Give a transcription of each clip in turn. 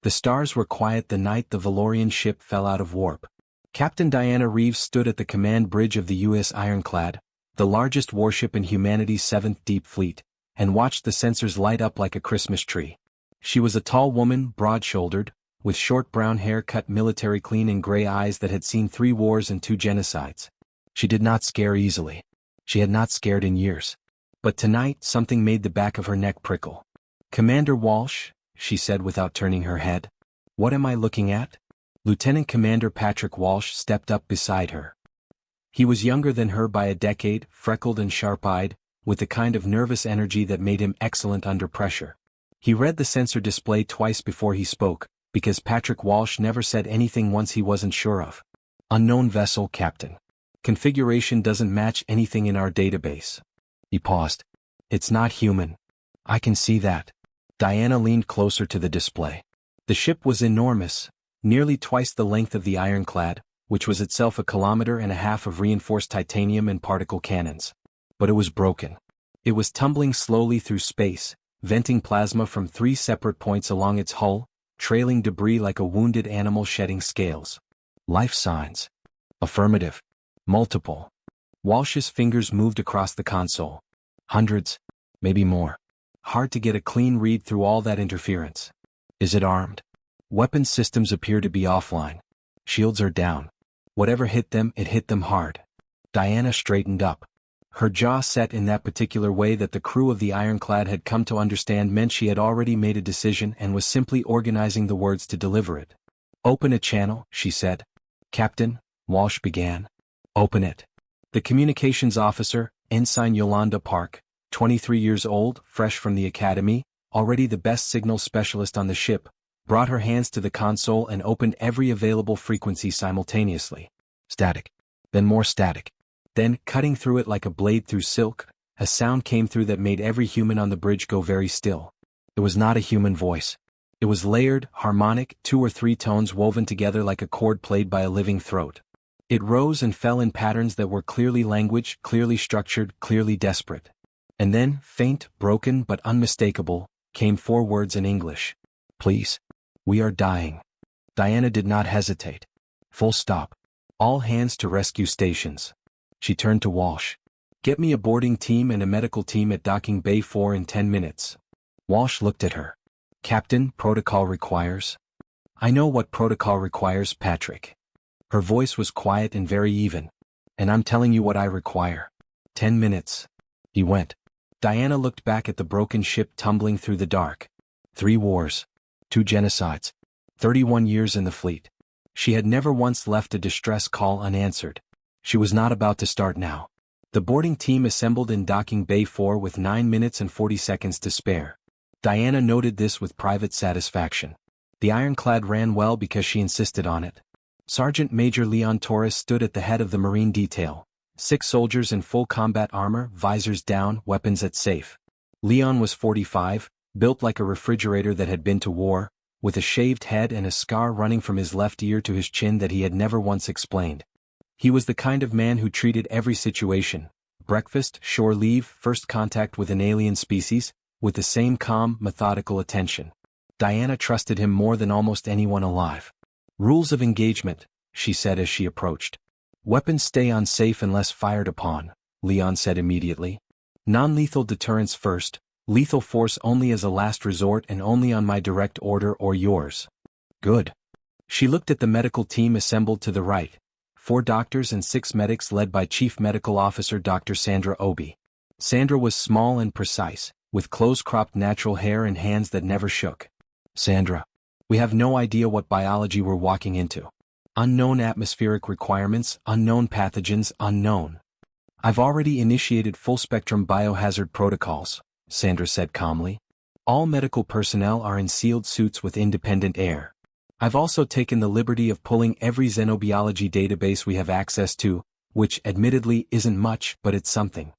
The stars were quiet the night the Valorian ship fell out of warp. Captain Diana Reeves stood at the command bridge of the U.S. Ironclad, the largest warship in humanity's 7th Deep Fleet, and watched the sensors light up like a Christmas tree. She was a tall woman, broad-shouldered, with short brown hair cut military clean and gray eyes that had seen 3 wars and 2 genocides. She did not scare easily. She had not scared in years. But tonight something made the back of her neck prickle. "Commander Walsh," she said without turning her head. "What am I looking at?" Lieutenant Commander Patrick Walsh stepped up beside her. He was younger than her by a decade, freckled and sharp-eyed, with the kind of nervous energy that made him excellent under pressure. He read the sensor display twice before he spoke, because Patrick Walsh never said anything once he wasn't sure of. "Unknown vessel, Captain. Configuration doesn't match anything in our database." He paused. "It's not human. I can see that." Diana leaned closer to the display. The ship was enormous, nearly twice the length of the Ironclad, which was itself 1.5 kilometers of reinforced titanium and particle cannons. But it was broken. It was tumbling slowly through space, venting plasma from 3 separate points along its hull, trailing debris like a wounded animal shedding scales. "Life signs." "Affirmative. Multiple." Walsh's fingers moved across the console. "Hundreds, maybe more. Hard to get a clean read through all that interference." "Is it armed?" "Weapons systems appear to be offline. Shields are down. Whatever hit them, it hit them hard." Diana straightened up. Her jaw set in that particular way that the crew of the Ironclad had come to understand meant she had already made a decision and was simply organizing the words to deliver it. "Open a channel," she said. "Captain," Walsh began. "Open it." The communications officer, Ensign Yolanda Park, 23 years old, fresh from the academy, already the best signal specialist on the ship, brought her hands to the console and opened every available frequency simultaneously. Static. Then more static. Then, cutting through it like a blade through silk, a sound came through that made every human on the bridge go very still. It was not a human voice. It was layered, harmonic, 2 or 3 tones woven together like a chord played by a living throat. It rose and fell in patterns that were clearly language, clearly structured, clearly desperate. And then, faint, broken but unmistakable, came 4 words in English. "Please. We are dying." Diana did not hesitate. Full stop. "All hands to rescue stations." She turned to Walsh. "Get me a boarding team and a medical team at Docking Bay 4 in 10 minutes. Walsh looked at her. "Captain, protocol requires." "I know what protocol requires, Patrick." Her voice was quiet and very even. "And I'm telling you what I require. 10 minutes. He went. Diana looked back at the broken ship tumbling through the dark. 3 wars. 2 genocides. 31 years in the fleet. She had never once left a distress call unanswered. She was not about to start now. The boarding team assembled in Docking Bay 4 with 9 minutes and 40 seconds to spare. Diana noted this with private satisfaction. The Ironclad ran well because she insisted on it. Sergeant Major Leon Torres stood at the head of the Marine detail. 6 soldiers in full combat armor, visors down, weapons at safe. Leon was 45, built like a refrigerator that had been to war, with a shaved head and a scar running from his left ear to his chin that he had never once explained. He was the kind of man who treated every situation, breakfast, shore leave, first contact with an alien species, with the same calm, methodical attention. Diana trusted him more than almost anyone alive. "Rules of engagement," she said as she approached. "Weapons stay on safe unless fired upon," Leon said immediately. "Non-lethal deterrence first, lethal force only as a last resort and only on my direct order or yours." "Good." She looked at the medical team assembled to the right. 4 doctors and 6 medics led by Chief Medical Officer Dr. Sandra Obi. Sandra was small and precise, with close-cropped natural hair and hands that never shook. "Sandra, we have no idea what biology we're walking into. Unknown atmospheric requirements, unknown pathogens, unknown." "I've already initiated full-spectrum biohazard protocols," Sandra said calmly. "All medical personnel are in sealed suits with independent air. I've also taken the liberty of pulling every xenobiology database we have access to, which admittedly isn't much, but it's something.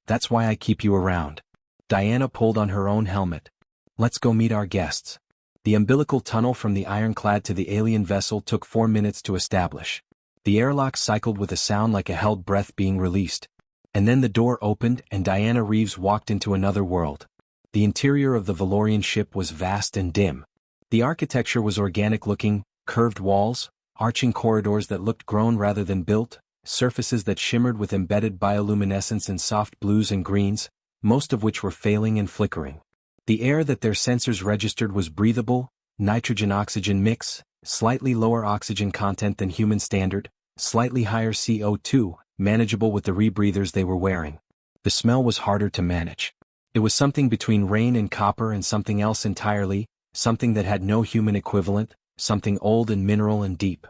That's why I keep you around." Diana pulled on her own helmet. "Let's go meet our guests." The umbilical tunnel from the Ironclad to the alien vessel took 4 minutes to establish. The airlock cycled with a sound like a held breath being released. And then the door opened and Diana Reeves walked into another world. The interior of the Valorian ship was vast and dim. The architecture was organic-looking, curved walls, arching corridors that looked grown rather than built, surfaces that shimmered with embedded bioluminescence in soft blues and greens, most of which were failing and flickering. The air that their sensors registered was breathable, nitrogen-oxygen mix, slightly lower oxygen content than human standard, slightly higher CO2, manageable with the rebreathers they were wearing. The smell was harder to manage. It was something between rain and copper and something else entirely, something that had no human equivalent, something old and mineral and deep.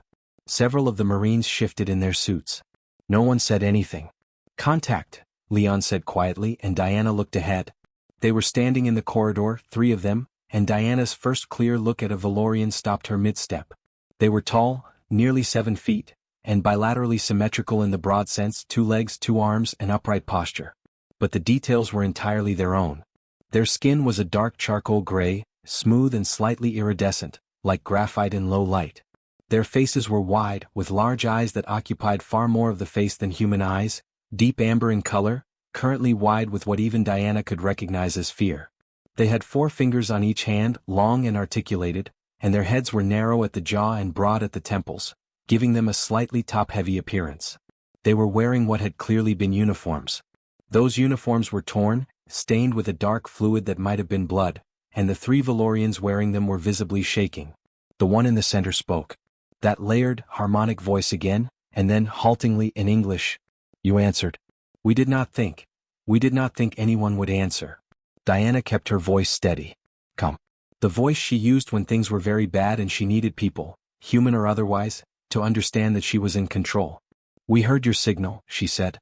Several of the Marines shifted in their suits. No one said anything. "Contact," Leon said quietly, and Diana looked ahead. They were standing in the corridor, 3 of them, and Diana's first clear look at a Valorian stopped her mid-step. They were tall, nearly 7 feet, and bilaterally symmetrical in the broad sense, 2 legs, 2 arms, and upright posture. But the details were entirely their own. Their skin was a dark charcoal gray, smooth and slightly iridescent, like graphite in low light. Their faces were wide, with large eyes that occupied far more of the face than human eyes, deep amber in color, currently wide with what even Diana could recognize as fear. They had 4 fingers on each hand, long and articulated, and their heads were narrow at the jaw and broad at the temples, giving them a slightly top-heavy appearance. They were wearing what had clearly been uniforms. Those uniforms were torn, stained with a dark fluid that might have been blood, and the 3 Valorians wearing them were visibly shaking. The one in the center spoke. That layered, harmonic voice again, and then, haltingly in English, "You answered. We did not think anyone would answer." Diana kept her voice steady. "Come." The voice she used when things were very bad and she needed people, human or otherwise, to understand that she was in control. "We heard your signal," she said.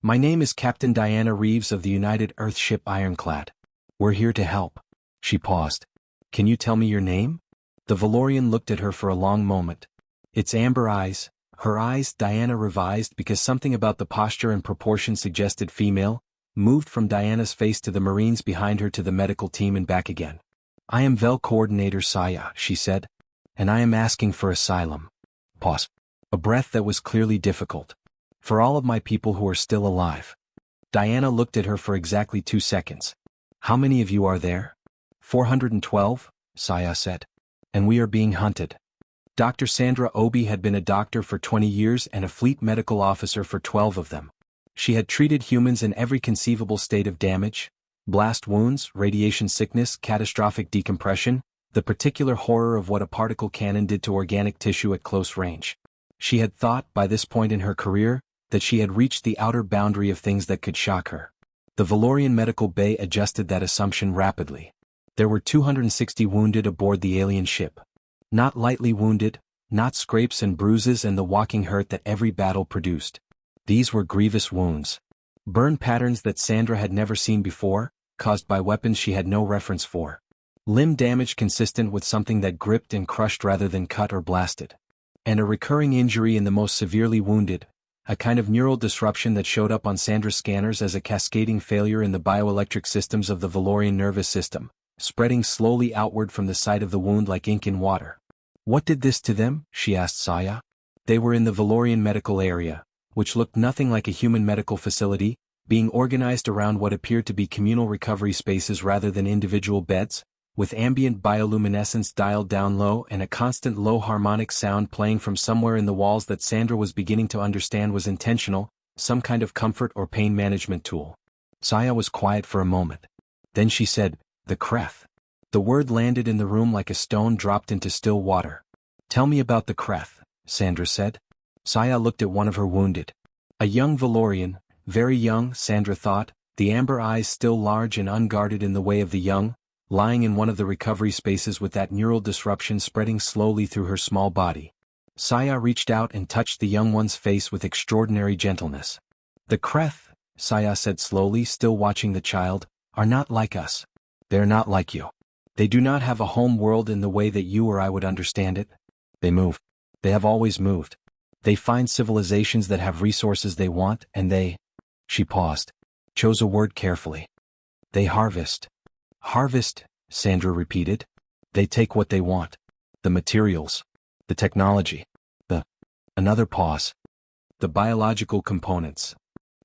"My name is Captain Diana Reeves of the United Earth ship Ironclad. We're here to help." She paused. "Can you tell me your name?" The Valorian looked at her for a long moment. Its amber eyes, her eyes, Diana revised because something about the posture and proportion suggested female, moved from Diana's face to the Marines behind her to the medical team and back again. "I am VEL Coordinator Saya," she said, "and I am asking for asylum." Pause. A breath that was clearly difficult. "For all of my people who are still alive." Diana looked at her for exactly 2 seconds. "How many of you are there?" 412, Saya said. "And we are being hunted." Dr. Sandra Obi had been a doctor for 20 years and a fleet medical officer for 12 of them. She had treated humans in every conceivable state of damage: blast wounds, radiation sickness, catastrophic decompression, the particular horror of what a particle cannon did to organic tissue at close range. She had thought, by this point in her career, that she had reached the outer boundary of things that could shock her. The Valorian Medical Bay adjusted that assumption rapidly. There were 260 wounded aboard the alien ship. Not lightly wounded, not scrapes and bruises and the walking hurt that every battle produced. These were grievous wounds. Burn patterns that Sandra had never seen before, caused by weapons she had no reference for. Limb damage consistent with something that gripped and crushed rather than cut or blasted. And a recurring injury in the most severely wounded, a kind of neural disruption that showed up on Sandra's scanners as a cascading failure in the bioelectric systems of the Valorian nervous system, spreading slowly outward from the site of the wound like ink in water. "What did this to them?" she asked Saya. They were in the Valorian medical area, which looked nothing like a human medical facility, being organized around what appeared to be communal recovery spaces rather than individual beds, with ambient bioluminescence dialed down low and a constant low harmonic sound playing from somewhere in the walls that Sandra was beginning to understand was intentional, some kind of comfort or pain management tool. Saya was quiet for a moment. Then she said, "The Kreth." The word landed in the room like a stone dropped into still water. "Tell me about the Kreth," Sandra said. Saya looked at one of her wounded. A young Valorian, very young, Sandra thought, the amber eyes still large and unguarded in the way of the young, lying in one of the recovery spaces with that neural disruption spreading slowly through her small body. Saya reached out and touched the young one's face with extraordinary gentleness. "The Kreth," Saya said slowly, still watching the child, "are not like us. They're not like you. They do not have a home world in the way that you or I would understand it. They move. They have always moved. They find civilizations that have resources they want, and they—" She paused, chose a word carefully. "They harvest." "Harvest," Sandra repeated. "They take what they want. The materials. The technology. Another pause. The biological components."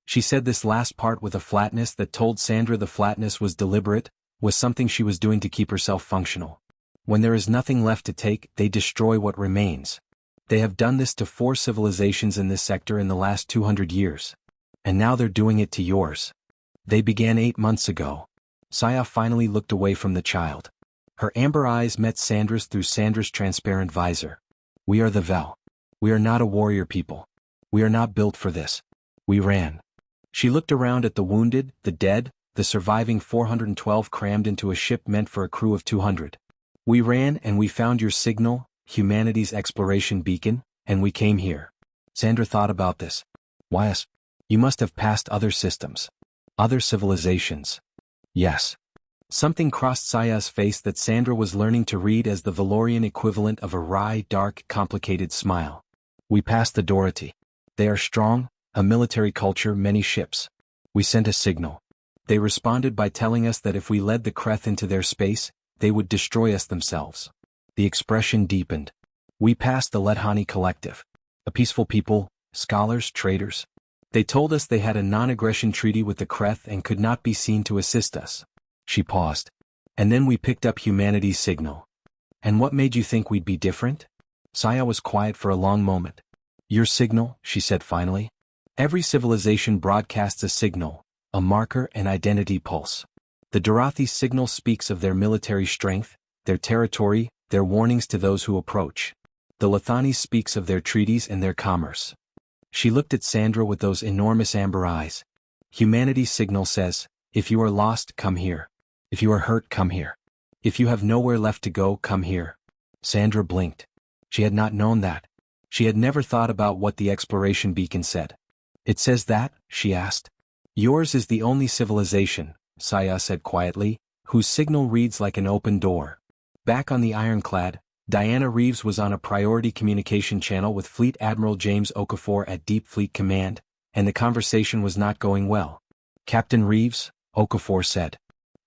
She said this last part with a flatness that told Sandra the flatness was deliberate, was something she was doing to keep herself functional. When there is nothing left to take, they destroy what remains. They have done this to 4 civilizations in this sector in the last 200 years. And now they're doing it to yours. They began 8 months ago. Saya finally looked away from the child. Her amber eyes met Sandra's through Sandra's transparent visor. We are the Vel. We are not a warrior people. We are not built for this. We ran. She looked around at the wounded, the dead, the surviving 412 crammed into a ship meant for a crew of 200. We ran and we found your signal, humanity's exploration beacon, and we came here. Sandra thought about this. Why us? You must have passed other systems. Other civilizations. Yes. Something crossed Saya's face that Sandra was learning to read as the Valorian equivalent of a wry, dark, complicated smile. We passed the Dorothy. They are strong, a military culture, many ships. We sent a signal. They responded by telling us that if we led the Kreth into their space, they would destroy us themselves. The expression deepened. We passed the Lethani Collective. A peaceful people, scholars, traders. They told us they had a non-aggression treaty with the Kreth and could not be seen to assist us. She paused. And then we picked up humanity's signal. And what made you think we'd be different? Saya was quiet for a long moment. Your signal, she said finally. Every civilization broadcasts a signal, a marker, an identity pulse. The Dorathi's signal speaks of their military strength, their territory, their warnings to those who approach. The Lethani speaks of their treaties and their commerce. She looked at Sandra with those enormous amber eyes. Humanity's signal says, if you are lost, come here. If you are hurt, come here. If you have nowhere left to go, come here. Sandra blinked. She had not known that. She had never thought about what the exploration beacon said. It says that, she asked. Yours is the only civilization, Saya said quietly, whose signal reads like an open door. Back on the Ironclad, Diana Reeves was on a priority communication channel with Fleet Admiral James Okafor at Deep Fleet Command, and the conversation was not going well. Captain Reeves, Okafor said.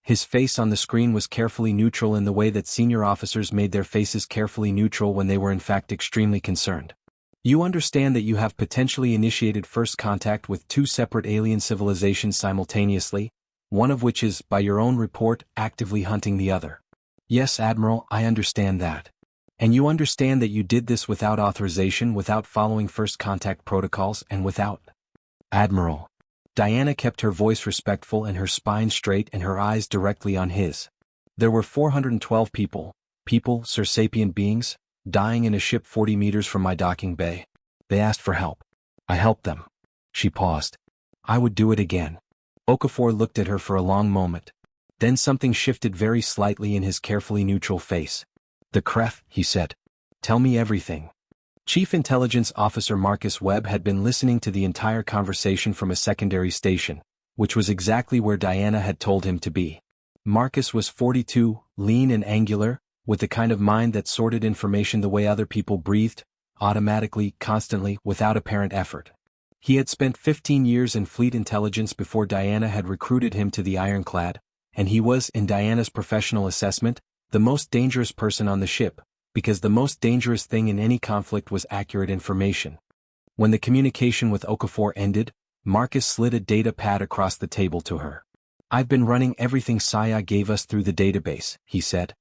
His face on the screen was carefully neutral in the way that senior officers made their faces carefully neutral when they were in fact extremely concerned. You understand that you have potentially initiated first contact with 2 separate alien civilizations simultaneously, one of which is, by your own report, actively hunting the other. Yes, Admiral, I understand that. And you understand that you did this without authorization, without following first contact protocols, and without... Admiral. Diana kept her voice respectful and her spine straight and her eyes directly on his. There were 412 people, Sir Sapient beings, dying in a ship 40 meters from my docking bay. They asked for help. I helped them. She paused. I would do it again. Okafor looked at her for a long moment. Then something shifted very slightly in his carefully neutral face. The Kreth, he said. Tell me everything. Chief Intelligence Officer Marcus Webb had been listening to the entire conversation from a secondary station, which was exactly where Diana had told him to be. Marcus was 42, lean and angular, with the kind of mind that sorted information the way other people breathed, automatically, constantly, without apparent effort. He had spent 15 years in fleet intelligence before Diana had recruited him to the Ironclad, and he was, in Diana's professional assessment, the most dangerous person on the ship, because the most dangerous thing in any conflict was accurate information. When the communication with Okafor ended, Marcus slid a data pad across the table to her. I've been running everything Saya gave us through the database, he said.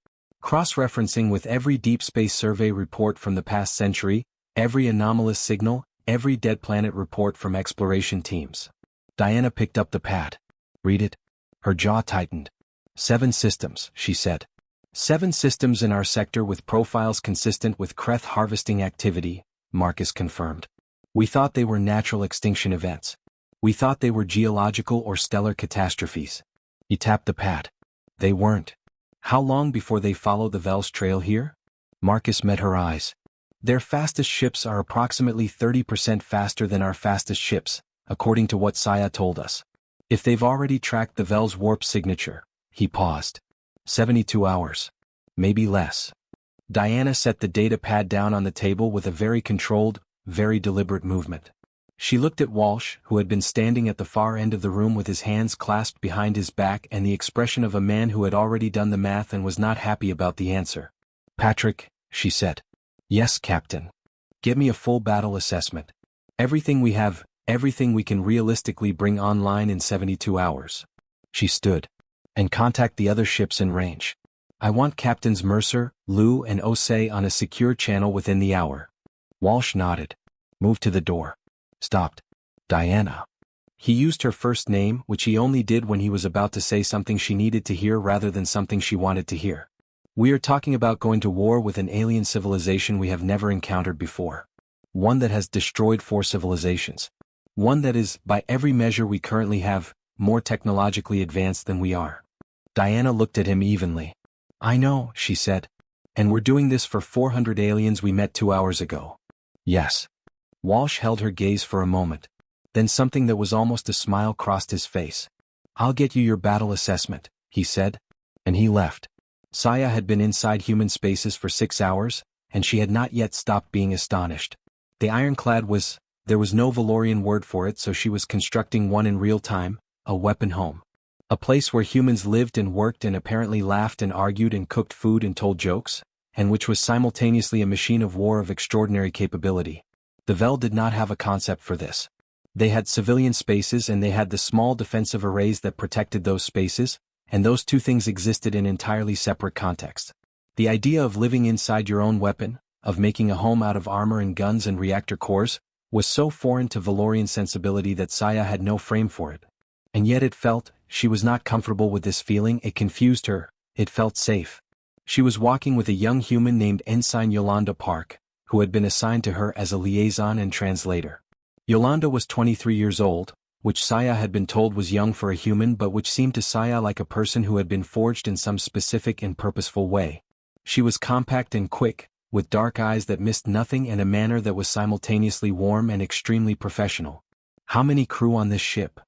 Cross-referencing with every Deep Space Survey report from the past century, every anomalous signal, every dead planet report from exploration teams. Diana picked up the pad. Read it. Her jaw tightened. 7 systems, she said. 7 systems in our sector with profiles consistent with Kreth harvesting activity, Marcus confirmed. We thought they were natural extinction events. We thought they were geological or stellar catastrophes. He tapped the pad. They weren't. How long before they follow the Vel's trail here? Marcus met her eyes. Their fastest ships are approximately 30% faster than our fastest ships, according to what Saya told us. If they've already tracked the Vel's warp signature, he paused. 72 hours. Maybe less. Diana set the data pad down on the table with a very controlled, very deliberate movement. She looked at Walsh, who had been standing at the far end of the room with his hands clasped behind his back and the expression of a man who had already done the math and was not happy about the answer. Patrick, she said. Yes, Captain. Get me a full battle assessment. Everything we have, everything we can realistically bring online in 72 hours. She stood. And contact the other ships in range. I want Captains Mercer, Liu and Osei on a secure channel within the hour. Walsh nodded. Moved to the door. Stopped. Diana. He used her first name, which he only did when he was about to say something she needed to hear rather than something she wanted to hear. We are talking about going to war with an alien civilization we have never encountered before. One that has destroyed 4 civilizations. One that is, by every measure we currently have, more technologically advanced than we are. Diana looked at him evenly. I know, she said. And we're doing this for 400 aliens we met 2 hours ago. Yes. Walsh held her gaze for a moment. Then something that was almost a smile crossed his face. I'll get you your battle assessment, he said. And he left. Saya had been inside human spaces for 6 hours, and she had not yet stopped being astonished. The ironclad there was no Valorian word for it, so she was constructing one in real time, a weapon home. A place where humans lived and worked and apparently laughed and argued and cooked food and told jokes, and which was simultaneously a machine of war of extraordinary capability. The Vel did not have a concept for this. They had civilian spaces and they had the small defensive arrays that protected those spaces, and those two things existed in entirely separate contexts. The idea of living inside your own weapon, of making a home out of armor and guns and reactor cores, was so foreign to Valorian sensibility that Saya had no frame for it. And yet she was not comfortable with this feeling. It confused her. It felt safe. She was walking with a young human named Ensign Yolanda Park, who had been assigned to her as a liaison and translator. Yolanda was 23 years old, which Saya had been told was young for a human but which seemed to Saya like a person who had been forged in some specific and purposeful way. She was compact and quick, with dark eyes that missed nothing and a manner that was simultaneously warm and extremely professional. How many crew on this ship?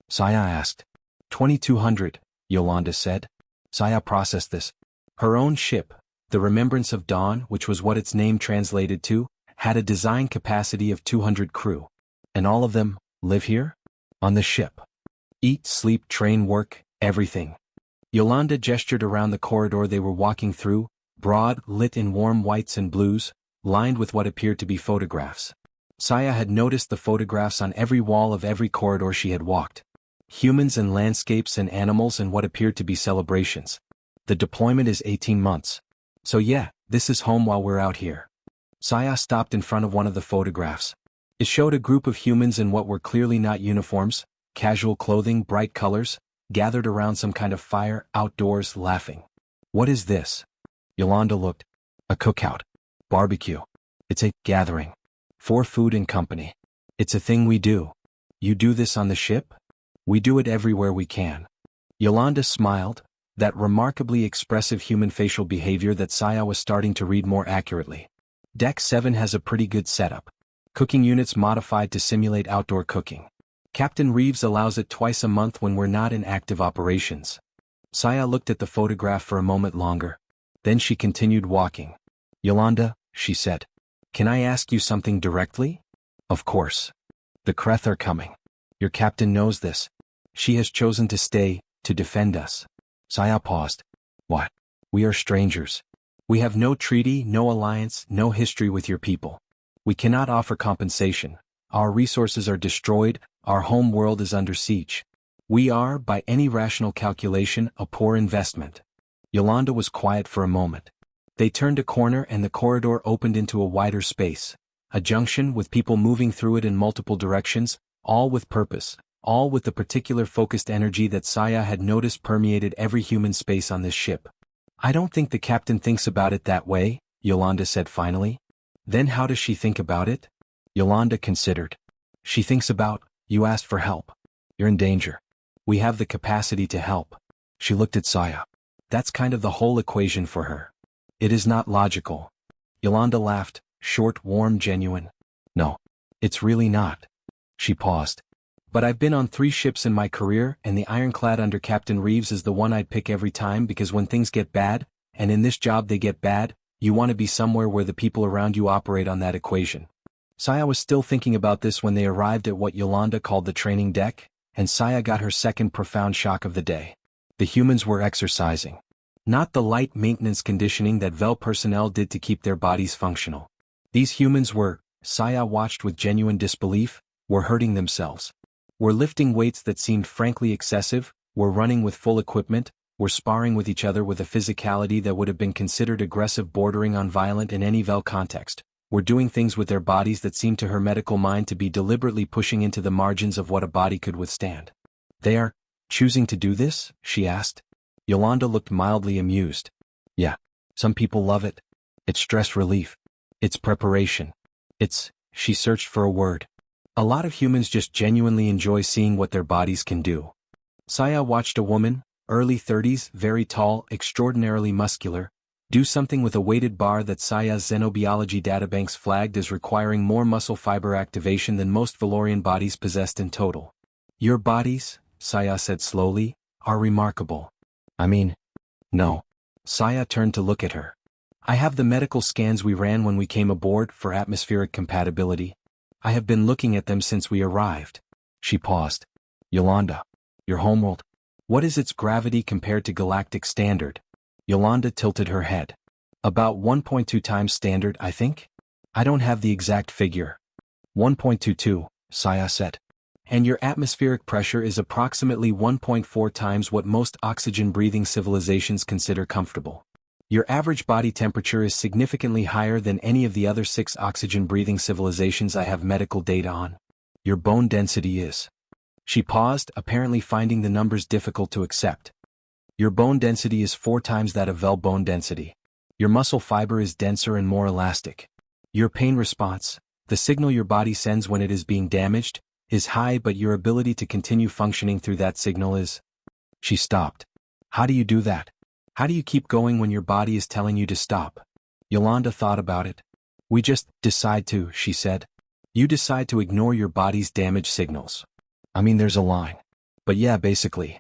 Saya asked. 2,200, Yolanda said. Saya processed this. Her own ship, the Remembrance of Dawn, which was what its name translated to, had a design capacity of 200 crew. And all of them live here? On the ship. Eat, sleep, train, work, everything. Yolanda gestured around the corridor they were walking through, broad, lit in warm whites and blues, lined with what appeared to be photographs. Saya had noticed the photographs on every wall of every corridor she had walked. Humans and landscapes and animals and what appeared to be celebrations. The deployment is 18 months. So yeah, this is home while we're out here. Saya stopped in front of one of the photographs. It showed a group of humans in what were clearly not uniforms, casual clothing, bright colors, gathered around some kind of fire, outdoors, laughing. What is this? Yolanda looked. A cookout. Barbecue. It's a gathering. For food and company. It's a thing we do. You do this on the ship? We do it everywhere we can. Yolanda smiled, that remarkably expressive human facial behavior that Saya was starting to read more accurately. Deck 7 has a pretty good setup. Cooking units modified to simulate outdoor cooking. Captain Reeves allows it twice a month when we're not in active operations. Saya looked at the photograph for a moment longer. Then she continued walking. Yolanda, she said. Can I ask you something directly? Of course. The Kreth are coming. Your captain knows this. She has chosen to stay, to defend us. Saya paused. What? We are strangers. We have no treaty, no alliance, no history with your people. We cannot offer compensation. Our resources are destroyed, our home world is under siege. We are, by any rational calculation, a poor investment. Yolanda was quiet for a moment. They turned a corner and the corridor opened into a wider space. A junction with people moving through it in multiple directions, all with purpose. All with the particular focused energy that Saya had noticed permeated every human space on this ship. I don't think the captain thinks about it that way, Yolanda said finally. Then how does she think about it? Yolanda considered. She thinks about, you asked for help. You're in danger. We have the capacity to help. She looked at Saya. That's kind of the whole equation for her. It is not logical. Yolanda laughed, short, warm, genuine. No. It's really not. She paused. But I've been on 3 ships in my career and the ironclad under Captain Reeves is the one I'd pick every time because when things get bad, and in this job they get bad, you want to be somewhere where the people around you operate on that equation. Saya was still thinking about this when they arrived at what Yolanda called the training deck, and Saya got her second profound shock of the day. The humans were exercising. Not the light maintenance conditioning that Vel personnel did to keep their bodies functional. These humans were, Saya watched with genuine disbelief, were hurting themselves. Were lifting weights that seemed frankly excessive, were running with full equipment, were sparring with each other with a physicality that would have been considered aggressive bordering on violent in any Vel context, were doing things with their bodies that seemed to her medical mind to be deliberately pushing into the margins of what a body could withstand. They are choosing to do this? She asked. Yolanda looked mildly amused. Yeah. Some people love it. It's stress relief. It's preparation. She searched for a word. A lot of humans just genuinely enjoy seeing what their bodies can do. Saya watched a woman, early 30s, very tall, extraordinarily muscular, do something with a weighted bar that Saya's xenobiology databanks flagged as requiring more muscle fiber activation than most Valorian bodies possessed in total. Your bodies, Saya said slowly, are remarkable. I mean, no. Saya turned to look at her. I have the medical scans we ran when we came aboard for atmospheric compatibility. I have been looking at them since we arrived. She paused. Yolanda, your homeworld. What is its gravity compared to galactic standard? Yolanda tilted her head. About 1.2 times standard, I think? I don't have the exact figure. 1.22, Saya said. And your atmospheric pressure is approximately 1.4 times what most oxygen-breathing civilizations consider comfortable. Your average body temperature is significantly higher than any of the other 6 oxygen-breathing civilizations I have medical data on. Your bone density is. She paused, apparently finding the numbers difficult to accept. Your bone density is 4 times that of Vel bone density. Your muscle fiber is denser and more elastic. Your pain response, the signal your body sends when it is being damaged, is high, but your ability to continue functioning through that signal is. She stopped. How do you do that? How do you keep going when your body is telling you to stop? Yolanda thought about it. We just decide to, she said. You decide to ignore your body's damage signals. I mean, there's a line. But yeah, basically.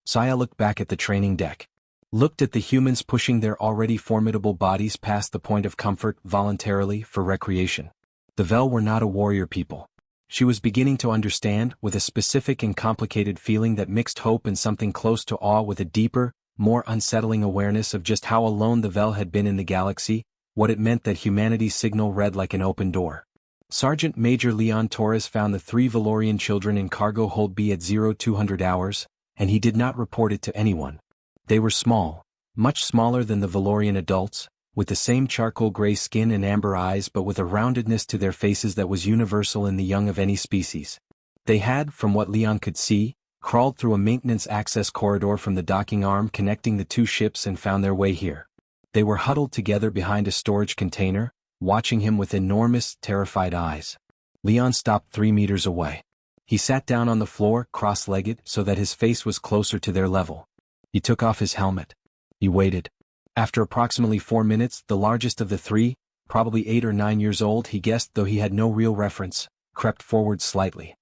Saya looked back at the training deck. Looked at the humans pushing their already formidable bodies past the point of comfort voluntarily for recreation. The Vel were not a warrior people. She was beginning to understand, with a specific and complicated feeling that mixed hope and something close to awe with a deeper, more unsettling awareness of just how alone the Vel had been in the galaxy, what it meant that humanity's signal read like an open door. Sergeant Major Leon Torres found the 3 Valorian children in cargo hold B at 0200 hours, and he did not report it to anyone. They were small, much smaller than the Valorian adults, with the same charcoal gray skin and amber eyes, but with a roundedness to their faces that was universal in the young of any species. They had, from what Leon could see, crawled through a maintenance access corridor from the docking arm connecting the 2 ships and found their way here. They were huddled together behind a storage container, watching him with enormous, terrified eyes. Leon stopped 3 meters away. He sat down on the floor, cross-legged, so that his face was closer to their level. He took off his helmet. He waited. After approximately 4 minutes, the largest of the 3, probably 8 or 9 years old, he guessed, though he had no real reference, crept forward slightly.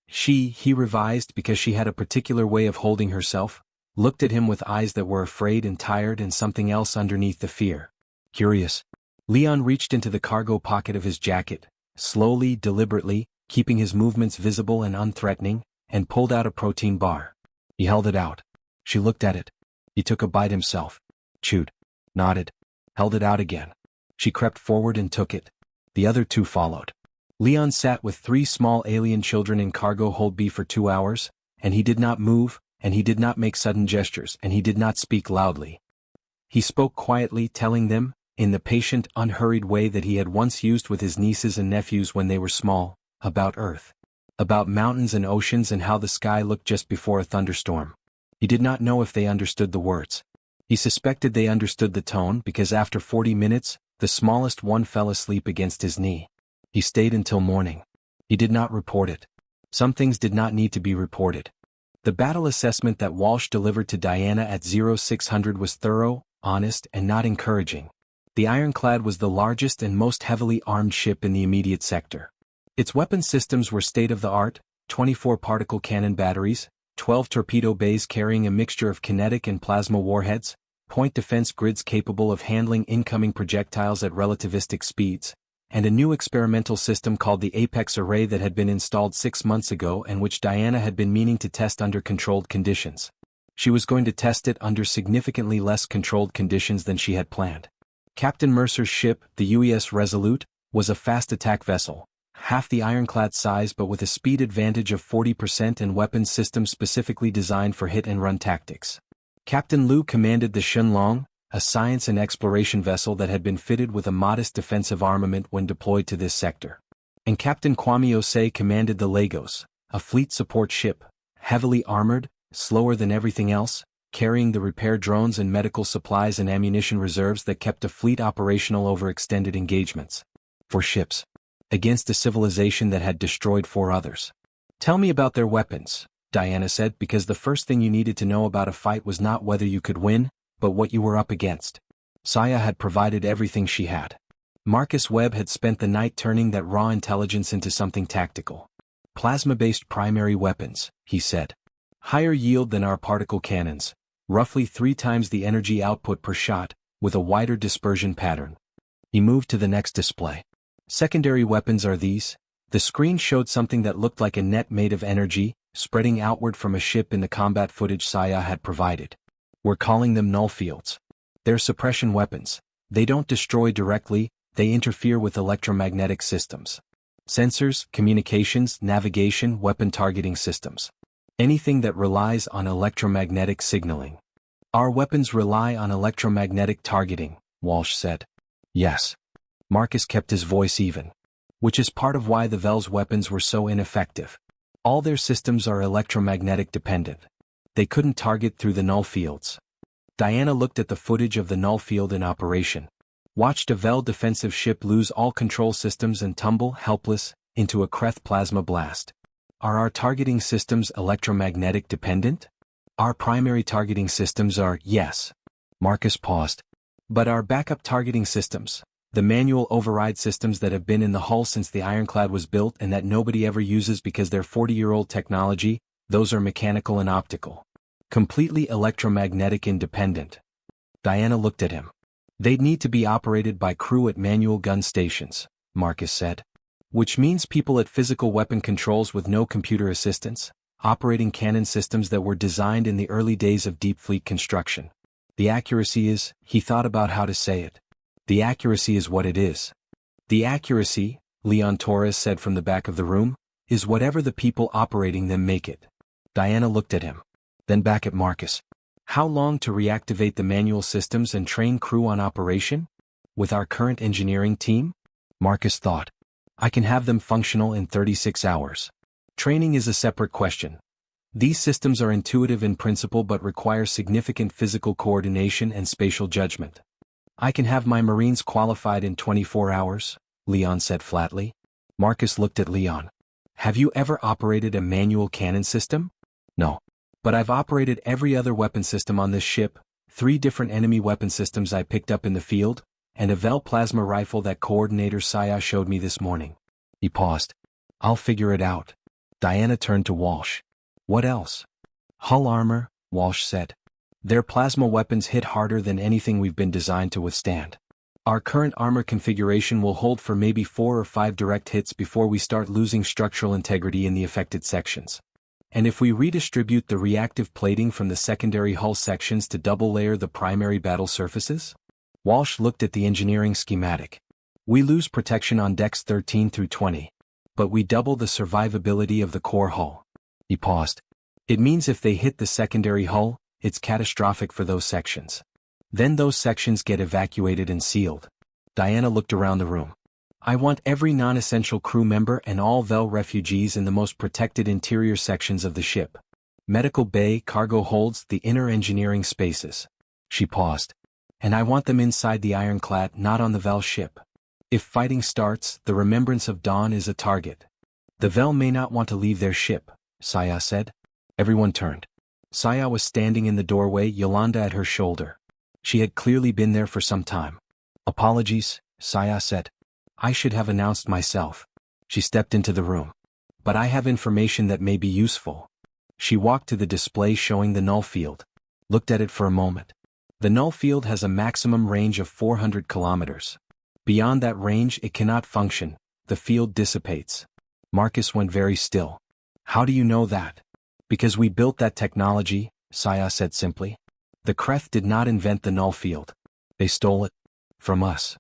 He revised because she had a particular way of holding herself, looked at him with eyes that were afraid and tired and something else underneath the fear. Curious. Leon reached into the cargo pocket of his jacket, slowly, deliberately, keeping his movements visible and unthreatening, and pulled out a protein bar. He held it out. She looked at it. He took a bite himself. Chewed. Nodded. Held it out again. She crept forward and took it. The other 2 followed. Leon sat with 3 small alien children in cargo hold B for 2 hours, and he did not move, and he did not make sudden gestures, and he did not speak loudly. He spoke quietly, telling them, in the patient, unhurried way that he had once used with his nieces and nephews when they were small, about Earth. About mountains and oceans and how the sky looked just before a thunderstorm. He did not know if they understood the words. He suspected they understood the tone because after 40 minutes, the smallest one fell asleep against his knee. He stayed until morning. He did not report it. Some things did not need to be reported. The battle assessment that Walsh delivered to Diana at 0600 was thorough, honest, and not encouraging. The Ironclad was the largest and most heavily armed ship in the immediate sector. Its weapon systems were state-of-the-art, 24 particle cannon batteries, 12 torpedo bays carrying a mixture of kinetic and plasma warheads, point defense grids capable of handling incoming projectiles at relativistic speeds, and a new experimental system called the Apex Array that had been installed 6 months ago and which Diana had been meaning to test under controlled conditions. She was going to test it under significantly less controlled conditions than she had planned. Captain Mercer's ship, the UES Resolute, was a fast attack vessel, half the Ironclad size but with a speed advantage of 40% and weapons systems specifically designed for hit-and-run tactics. Captain Liu commanded the Shenlong, a science and exploration vessel that had been fitted with a modest defensive armament when deployed to this sector. And Captain Kwame Osei commanded the Lagos, a fleet support ship, heavily armored, slower than everything else, carrying the repair drones and medical supplies and ammunition reserves that kept a fleet operational over extended engagements. 4 ships. Against a civilization that had destroyed 4 others. Tell me about their weapons, Diana said, because the first thing you needed to know about a fight was not whether you could win, but what you were up against. Saya had provided everything she had. Marcus Webb had spent the night turning that raw intelligence into something tactical. Plasma-based primary weapons, he said. Higher yield than our particle cannons, roughly 3 times the energy output per shot, with a wider dispersion pattern. He moved to the next display. Secondary weapons are these. The screen showed something that looked like a net made of energy, spreading outward from a ship in the combat footage Saya had provided. We're calling them null fields. They're suppression weapons. They don't destroy directly, they interfere with electromagnetic systems. Sensors, communications, navigation, weapon targeting systems. Anything that relies on electromagnetic signaling. Our weapons rely on electromagnetic targeting, Walsh said. Yes. Marcus kept his voice even. Which is part of why the Vel's weapons were so ineffective. All their systems are electromagnetic dependent. They couldn't target through the null fields. Diana looked at the footage of the null field in operation. Watched a Vel defensive ship lose all control systems and tumble, helpless, into a Kreth plasma blast. Are our targeting systems electromagnetic dependent? Our primary targeting systems are, yes. Marcus paused. But our backup targeting systems, the manual override systems that have been in the hull since the ironclad was built and that nobody ever uses because they're 40-year-old technology, those are mechanical and optical. Completely electromagnetic independent. Diana looked at him. They'd need to be operated by crew at manual gun stations, Marcus said. Which means people at physical weapon controls with no computer assistance, operating cannon systems that were designed in the early days of deep fleet construction. The accuracy is, he thought about how to say it. The accuracy is what it is. The accuracy, Leon Torres said from the back of the room, is whatever the people operating them make it. Diana looked at him. Then back at Marcus. How long to reactivate the manual systems and train crew on operation? With our current engineering team? Marcus thought. I can have them functional in 36 hours. Training is a separate question. These systems are intuitive in principle but require significant physical coordination and spatial judgment. I can have my Marines qualified in 24 hours, Leon said flatly. Marcus looked at Leon. Have you ever operated a manual cannon system? No. But I've operated every other weapon system on this ship, 3 different enemy weapon systems I picked up in the field, and a Vel plasma rifle that coordinator Saya showed me this morning. He paused. I'll figure it out. Diana turned to Walsh. What else? Hull armor, Walsh said. Their plasma weapons hit harder than anything we've been designed to withstand. Our current armor configuration will hold for maybe 4 or 5 direct hits before we start losing structural integrity in the affected sections. And if we redistribute the reactive plating from the secondary hull sections to double-layer the primary battle surfaces? Walsh looked at the engineering schematic. We lose protection on decks 13 through 20. But we double the survivability of the core hull. He paused. It means if they hit the secondary hull, it's catastrophic for those sections. Then those sections get evacuated and sealed. Diana looked around the room. I want every non-essential crew member and all Vel refugees in the most protected interior sections of the ship. Medical bay, cargo holds, the inner engineering spaces. She paused. And I want them inside the ironclad, not on the Vel ship. If fighting starts, the remembrance of Dawn is a target. The Vel may not want to leave their ship, Saya said. Everyone turned. Saya was standing in the doorway, Yolanda at her shoulder. She had clearly been there for some time. Apologies, Saya said. I should have announced myself. She stepped into the room. But I have information that may be useful. She walked to the display showing the null field. Looked at it for a moment. The null field has a maximum range of 400 kilometers. Beyond that range it cannot function, the field dissipates. Marcus went very still. How do you know that? Because we built that technology, Saya said simply. The Kreth did not invent the null field. They stole it. From us.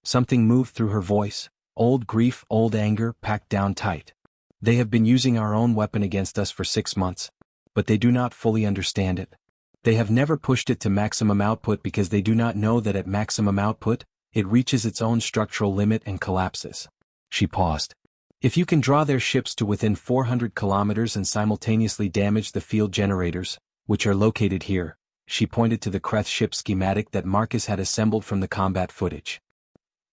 Something moved through her voice, old grief, old anger, packed down tight. They have been using our own weapon against us for 6 months, but they do not fully understand it. They have never pushed it to maximum output because they do not know that at maximum output, it reaches its own structural limit and collapses. She paused. If you can draw their ships to within 400 kilometers and simultaneously damage the field generators, which are located here, she pointed to the Kreth ship schematic that Marcus had assembled from the combat footage.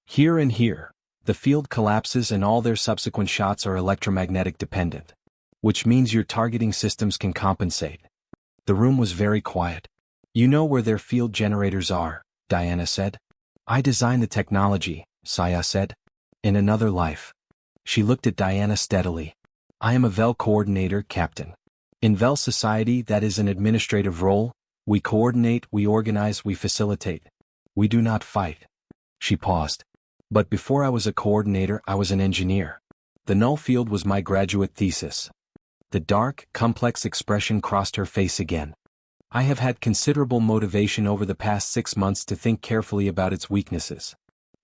Here and here, the field collapses and all their subsequent shots are electromagnetic dependent. Which means your targeting systems can compensate. The room was very quiet. You know where their field generators are, Diana said. I designed the technology, Saya said. In another life. She looked at Diana steadily. I am a VEL coordinator, Captain. In VEL society, that is an administrative role. We coordinate, we organize, we facilitate. We do not fight. She paused. But before I was a coordinator, I was an engineer. The null field was my graduate thesis. The dark, complex expression crossed her face again. I have had considerable motivation over the past 6 months to think carefully about its weaknesses.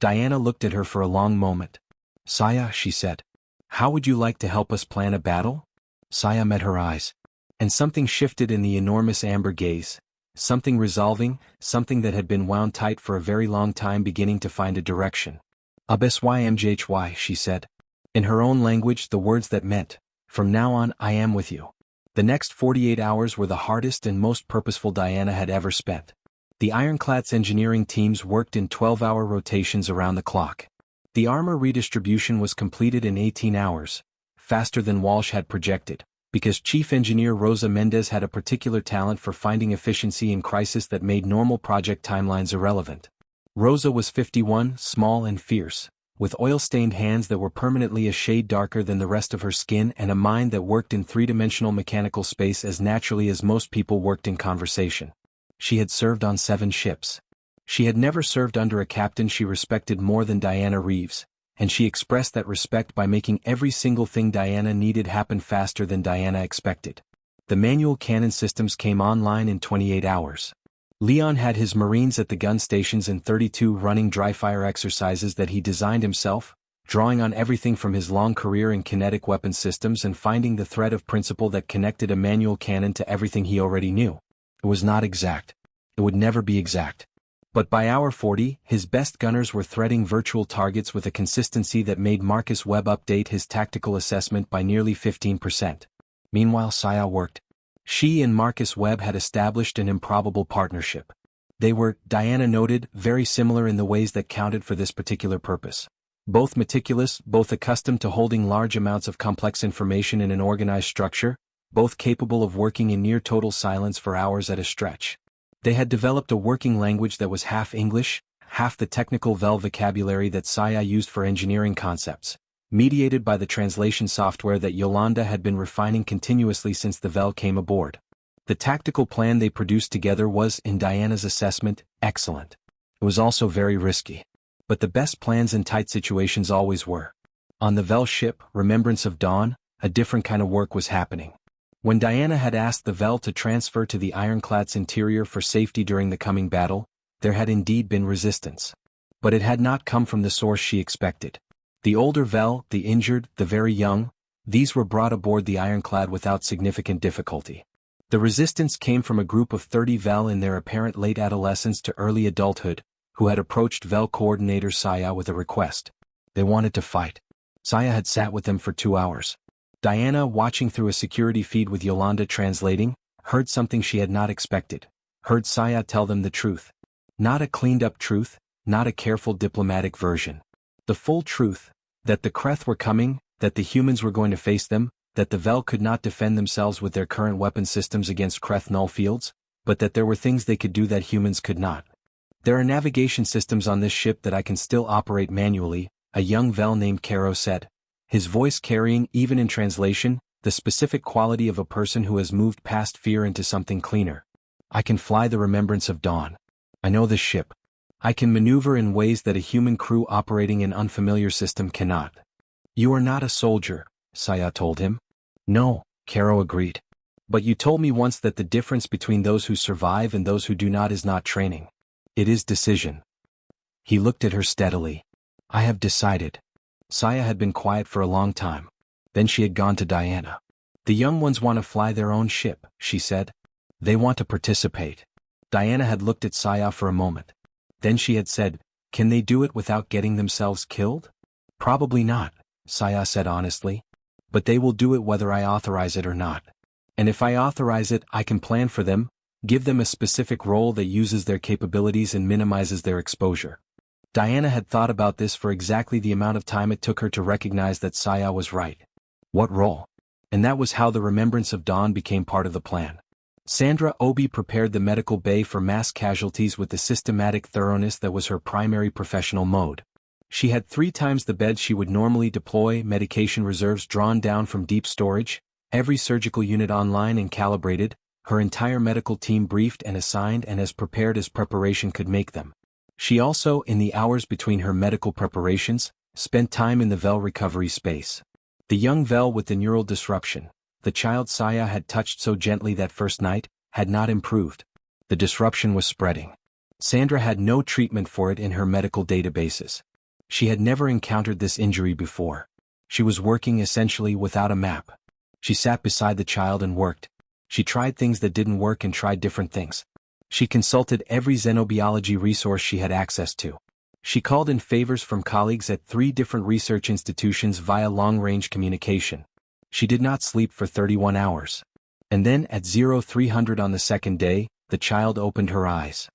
Diana looked at her for a long moment. Saya, she said. How would you like to help us plan a battle? Saya met her eyes. And something shifted in the enormous amber gaze. Something resolving, something that had been wound tight for a very long time beginning to find a direction. HFY, she said. In her own language, the words that meant, from now on, I am with you. The next 48 hours were the hardest and most purposeful Diana had ever spent. The Ironclad's engineering teams worked in 12-hour rotations around the clock. The armor redistribution was completed in 18 hours, faster than Walsh had projected, because Chief Engineer Rosa Mendez had a particular talent for finding efficiency in crisis that made normal project timelines irrelevant. Rosa was 51, small and fierce, with oil-stained hands that were permanently a shade darker than the rest of her skin and a mind that worked in three-dimensional mechanical space as naturally as most people worked in conversation. She had served on 7 ships. She had never served under a captain she respected more than Diana Reeves, and she expressed that respect by making every single thing Diana needed happen faster than Diana expected. The manual cannon systems came online in 28 hours. Leon had his Marines at the gun stations in 32 running dry-fire exercises that he designed himself, drawing on everything from his long career in kinetic weapon systems and finding the thread of principle that connected a manual cannon to everything he already knew. It was not exact. It would never be exact. But by hour 40, his best gunners were threading virtual targets with a consistency that made Marcus Webb update his tactical assessment by nearly 15%. Meanwhile, Saya worked. She and Marcus Webb had established an improbable partnership. They were, Diana noted, very similar in the ways that counted for this particular purpose. Both meticulous, both accustomed to holding large amounts of complex information in an organized structure, both capable of working in near total silence for hours at a stretch. They had developed a working language that was half English, half the technical VEL vocabulary that Saya used for engineering concepts, mediated by the translation software that Yolanda had been refining continuously since the VEL came aboard. The tactical plan they produced together was, in Diana's assessment, excellent. It was also very risky. But the best plans in tight situations always were. On the VEL ship, Remembrance of Dawn, a different kind of work was happening. When Diana had asked the VEL to transfer to the Ironclad's interior for safety during the coming battle, there had indeed been resistance. But it had not come from the source she expected. The older VEL, the injured, the very young, these were brought aboard the Ironclad without significant difficulty. The resistance came from a group of 30 VEL in their apparent late adolescence to early adulthood, who had approached VEL coordinator Saya with a request. They wanted to fight. Saya had sat with them for 2 hours. Diana, watching through a security feed with Yolanda translating, heard something she had not expected. Heard Saya tell them the truth. Not a cleaned-up truth, not a careful diplomatic version. The full truth, that the Kreth were coming, that the humans were going to face them, that the VEL could not defend themselves with their current weapon systems against Kreth null fields, but that there were things they could do that humans could not. There are navigation systems on this ship that I can still operate manually, a young VEL named Caro said. His voice carrying, even in translation, the specific quality of a person who has moved past fear into something cleaner. I can fly the Remembrance of Dawn. I know this ship. I can maneuver in ways that a human crew operating an unfamiliar system cannot. You are not a soldier, Saya told him. No, Caro agreed. But you told me once that the difference between those who survive and those who do not is not training. It is decision. He looked at her steadily. I have decided. Saya had been quiet for a long time. Then she had gone to Diana. The young ones want to fly their own ship, she said. They want to participate. Diana had looked at Saya for a moment. Then she had said, "Can they do it without getting themselves killed?" "Probably not," Saya said honestly. "But they will do it whether I authorize it or not. And if I authorize it, I can plan for them, give them a specific role that uses their capabilities and minimizes their exposure." Diana had thought about this for exactly the amount of time it took her to recognize that Saya was right. What role? And that was how the remembrance of Dawn became part of the plan. Sandra Obi prepared the medical bay for mass casualties with the systematic thoroughness that was her primary professional mode. She had 3 times the beds she would normally deploy, medication reserves drawn down from deep storage, every surgical unit online and calibrated, her entire medical team briefed and assigned and as prepared as preparation could make them. She also, in the hours between her medical preparations, spent time in the Vel recovery space. The young Vel with the neural disruption, the child Saya had touched so gently that first night, had not improved. The disruption was spreading. Sandra had no treatment for it in her medical databases. She had never encountered this injury before. She was working essentially without a map. She sat beside the child and worked. She tried things that didn't work and tried different things. She consulted every xenobiology resource she had access to. She called in favors from colleagues at 3 different research institutions via long-range communication. She did not sleep for 31 hours. And then at 0300 on the second day, the child opened her eyes.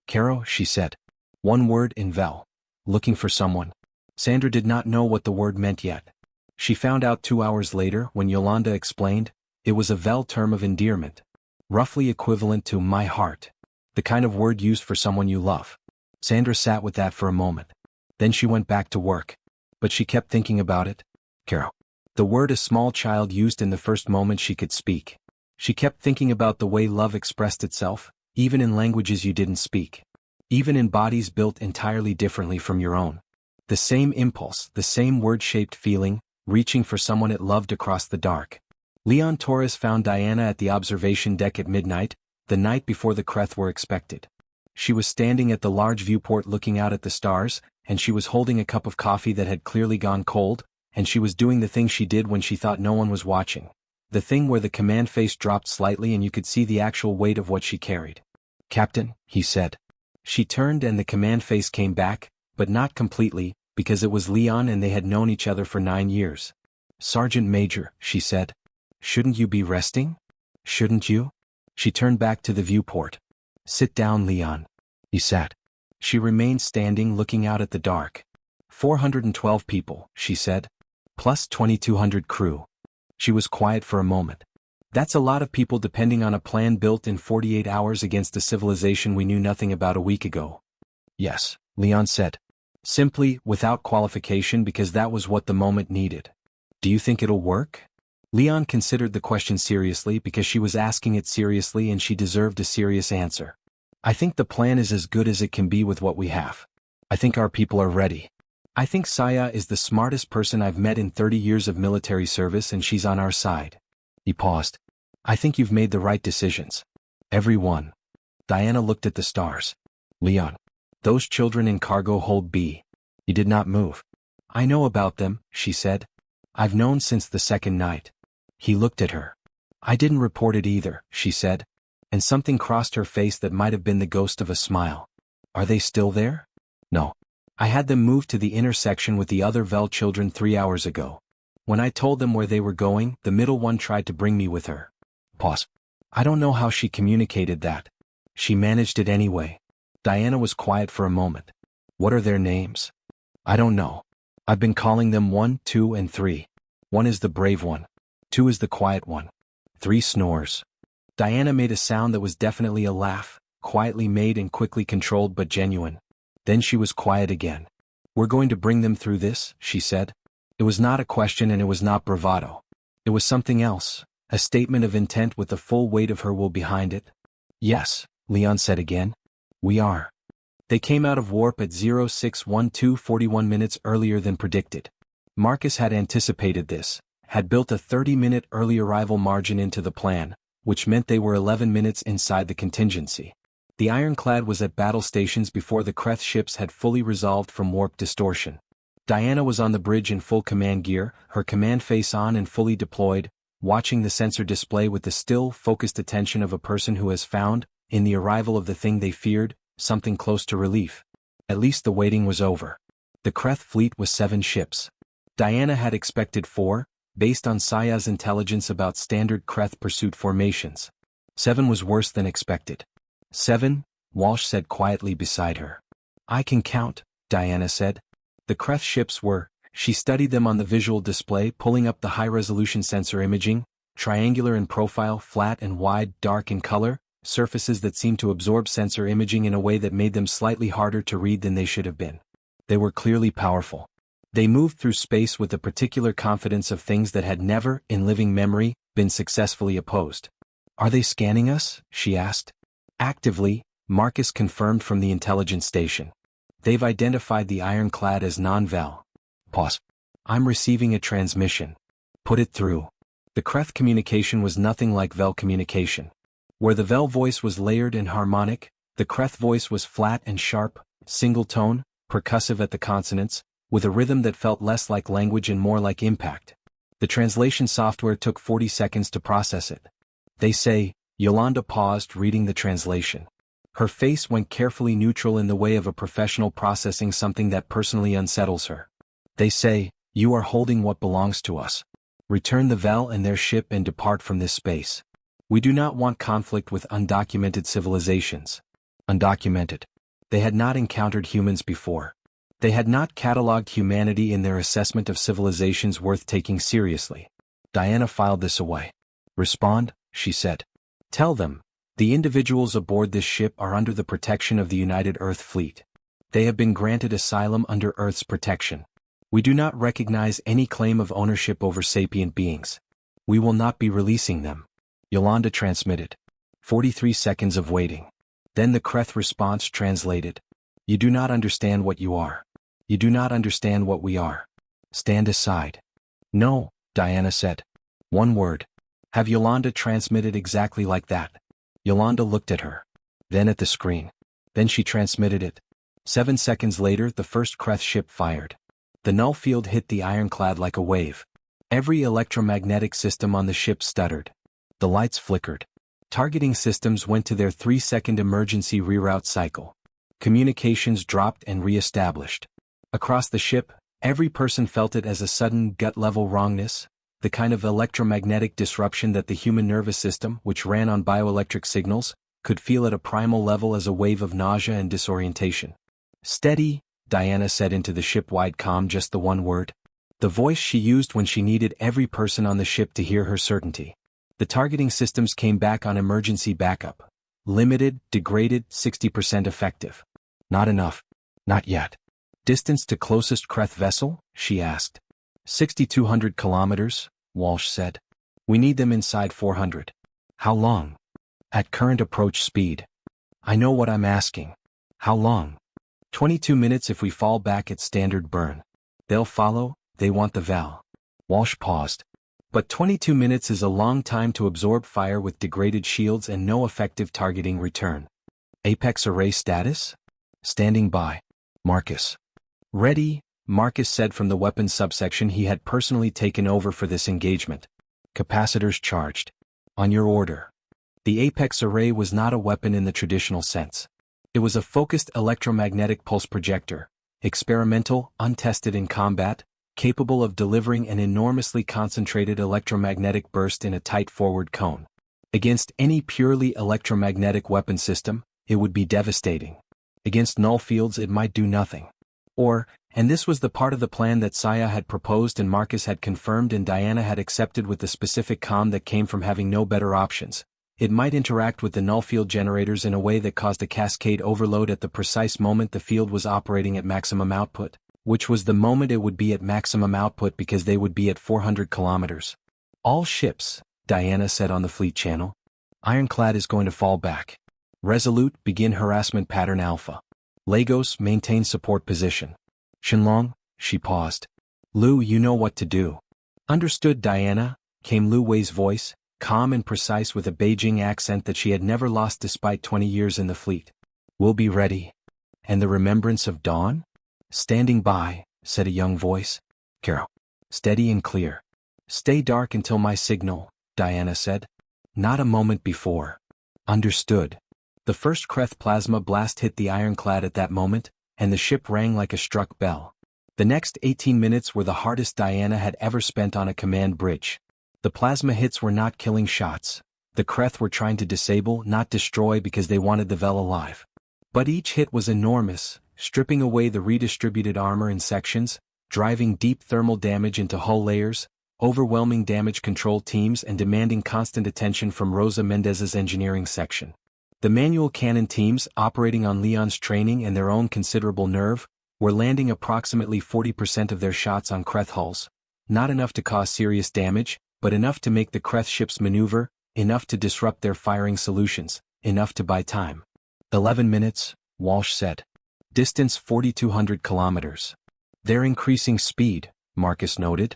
"Caro," she said. One word in Vel. "Looking for someone." Sandra did not know what the word meant yet. She found out 2 hours later when Yolanda explained. It was a Vel term of endearment. Roughly equivalent to "my heart." The kind of word used for someone you love. Sandra sat with that for a moment. Then she went back to work. But she kept thinking about it. Caro. The word a small child used in the first moment she could speak. She kept thinking about the way love expressed itself, even in languages you didn't speak. Even in bodies built entirely differently from your own. The same impulse, the same word-shaped feeling, reaching for someone it loved across the dark. Leon Torres found Diana at the observation deck at midnight, the night before the Kreth were expected. She was standing at the large viewport looking out at the stars, and she was holding a cup of coffee that had clearly gone cold, and she was doing the thing she did when she thought no one was watching. The thing where the command face dropped slightly and you could see the actual weight of what she carried. "Captain," he said. She turned and the command face came back, but not completely, because it was Leon and they had known each other for 9 years. "Sergeant Major," she said. "Shouldn't you be resting? Shouldn't you?" She turned back to the viewport. "Sit down, Leon." He sat. She remained standing looking out at the dark. 412 people, she said. Plus 2,200 crew. She was quiet for a moment. "That's a lot of people depending on a plan built in 48 hours against a civilization we knew nothing about a week ago." "Yes," Leon said. Simply, without qualification because that was what the moment needed. "Do you think it'll work?" Leon considered the question seriously because she was asking it seriously and she deserved a serious answer. "I think the plan is as good as it can be with what we have. I think our people are ready. I think Saya is the smartest person I've met in 30 years of military service and she's on our side." He paused. "I think you've made the right decisions. Every one." Diana looked at the stars. "Leon. Those children in cargo hold B." He did not move. "I know about them," she said. "I've known since the second night." He looked at her. "I didn't report it either," she said. And something crossed her face that might have been the ghost of a smile. "Are they still there?" "No. I had them moved to the intersection with the other Vel children 3 hours ago. When I told them where they were going, the middle one tried to bring me with her." Pause. "I don't know how she communicated that. She managed it anyway." Diana was quiet for a moment. "What are their names?" "I don't know. I've been calling them 1, 2, and 3. 1 is the brave one. 2 is the quiet one. 3 snores." Diana made a sound that was definitely a laugh, quietly made and quickly controlled but genuine. Then she was quiet again. "We're going to bring them through this," she said. It was not a question and it was not bravado. It was something else, a statement of intent with the full weight of her will behind it. "Yes," Leon said again. "We are." They came out of warp at 0612 41 minutes earlier than predicted. Marcus had anticipated this, had built a 30-minute early arrival margin into the plan, which meant they were 11 minutes inside the contingency. The ironclad was at battle stations before the Kreth ships had fully resolved from warp distortion. Diana was on the bridge in full command gear, her command face on and fully deployed, watching the sensor display with the still, focused attention of a person who has found, in the arrival of the thing they feared, something close to relief. At least the waiting was over. The Kreth fleet was 7 ships. Diana had expected 4, based on Saya's intelligence about standard Kreth pursuit formations. 7 was worse than expected. 7, Walsh said quietly beside her. I can count, Diana said. The Kreth ships were, she studied them on the visual display, pulling up the high-resolution sensor imaging, triangular in profile, flat and wide, dark in color, surfaces that seemed to absorb sensor imaging in a way that made them slightly harder to read than they should have been. They were clearly powerful. They moved through space with the particular confidence of things that had never, in living memory, been successfully opposed. Are they scanning us? She asked. Actively, Marcus confirmed from the intelligence station. They've identified the ironclad as non-Vel. Pause. I'm receiving a transmission. Put it through. The Kreth communication was nothing like Vel communication. Where the Vel voice was layered and harmonic, the Kreth voice was flat and sharp, single tone, percussive at the consonants, with a rhythm that felt less like language and more like impact. The translation software took 40 seconds to process it. They say, Yolanda paused reading the translation. Her face went carefully neutral in the way of a professional processing something that personally unsettles her. They say, you are holding what belongs to us. Return the Vel and their ship and depart from this space. We do not want conflict with undocumented civilizations. Undocumented. They had not encountered humans before. They had not catalogued humanity in their assessment of civilizations worth taking seriously. Diana filed this away. Respond, she said. Tell them, the individuals aboard this ship are under the protection of the United Earth Fleet. They have been granted asylum under Earth's protection. We do not recognize any claim of ownership over sapient beings. We will not be releasing them. Yolanda transmitted. 43 seconds of waiting. Then the Kreth response translated. You do not understand what you are. You do not understand what we are. Stand aside. No, Diana said. One word. Have Yolanda transmitted exactly like that? Yolanda looked at her. Then at the screen. Then she transmitted it. 7 seconds later the first Kreth ship fired. The null field hit the ironclad like a wave. Every electromagnetic system on the ship stuttered. The lights flickered. Targeting systems went to their 3-second emergency reroute cycle. Communications dropped and re-established. Across the ship, every person felt it as a sudden gut-level wrongness, the kind of electromagnetic disruption that the human nervous system, which ran on bioelectric signals, could feel at a primal level as a wave of nausea and disorientation. Steady, Diana said into the ship-wide comm, just the one word. The voice she used when she needed every person on the ship to hear her certainty. The targeting systems came back on emergency backup. Limited, degraded, 60% effective. Not enough. Not yet. Distance to closest Kreth vessel? She asked. 6,200 kilometers, Walsh said. We need them inside 400. How long? At current approach speed. I know what I'm asking. How long? 22 minutes if we fall back at standard burn. They'll follow, they want the Val. Walsh paused. But 22 minutes is a long time to absorb fire with degraded shields and no effective targeting return. Apex array status? Standing by. Marcus. Ready, Marcus said from the weapons subsection he had personally taken over for this engagement. Capacitors charged. On your order. The Apex array was not a weapon in the traditional sense. It was a focused electromagnetic pulse projector, experimental, untested in combat, capable of delivering an enormously concentrated electromagnetic burst in a tight forward cone. Against any purely electromagnetic weapon system, it would be devastating. Against null fields it might do nothing. Or, and this was the part of the plan that Saya had proposed and Marcus had confirmed and Diana had accepted with the specific comm that came from having no better options, it might interact with the null field generators in a way that caused a cascade overload at the precise moment the field was operating at maximum output, which was the moment it would be at maximum output because they would be at 400 kilometers. All ships, Diana said on the fleet channel. Ironclad is going to fall back. Resolute, begin harassment pattern alpha. Lagos, maintain support position. Shenlong, she paused. Lu, you know what to do. Understood, Diana, came Lu Wei's voice, calm and precise with a Beijing accent that she had never lost despite 20 years in the fleet. We'll be ready. And the remembrance of dawn? Standing by, said a young voice. Carol. Steady and clear. Stay dark until my signal, Diana said. Not a moment before. Understood. The first Kreth plasma blast hit the ironclad at that moment, and the ship rang like a struck bell. The next 18 minutes were the hardest Diana had ever spent on a command bridge. The plasma hits were not killing shots. The Kreth were trying to disable, not destroy, because they wanted the Vel alive. But each hit was enormous, stripping away the redistributed armor in sections, driving deep thermal damage into hull layers, overwhelming damage control teams, and demanding constant attention from Rosa Mendez's engineering section. The manual cannon teams, operating on Leon's training and their own considerable nerve, were landing approximately 40% of their shots on Kreth hulls. Not enough to cause serious damage, but enough to make the Kreth ships maneuver, enough to disrupt their firing solutions, enough to buy time. 11 minutes, Walsh said. Distance 4,200 kilometers. They're increasing speed, Marcus noted.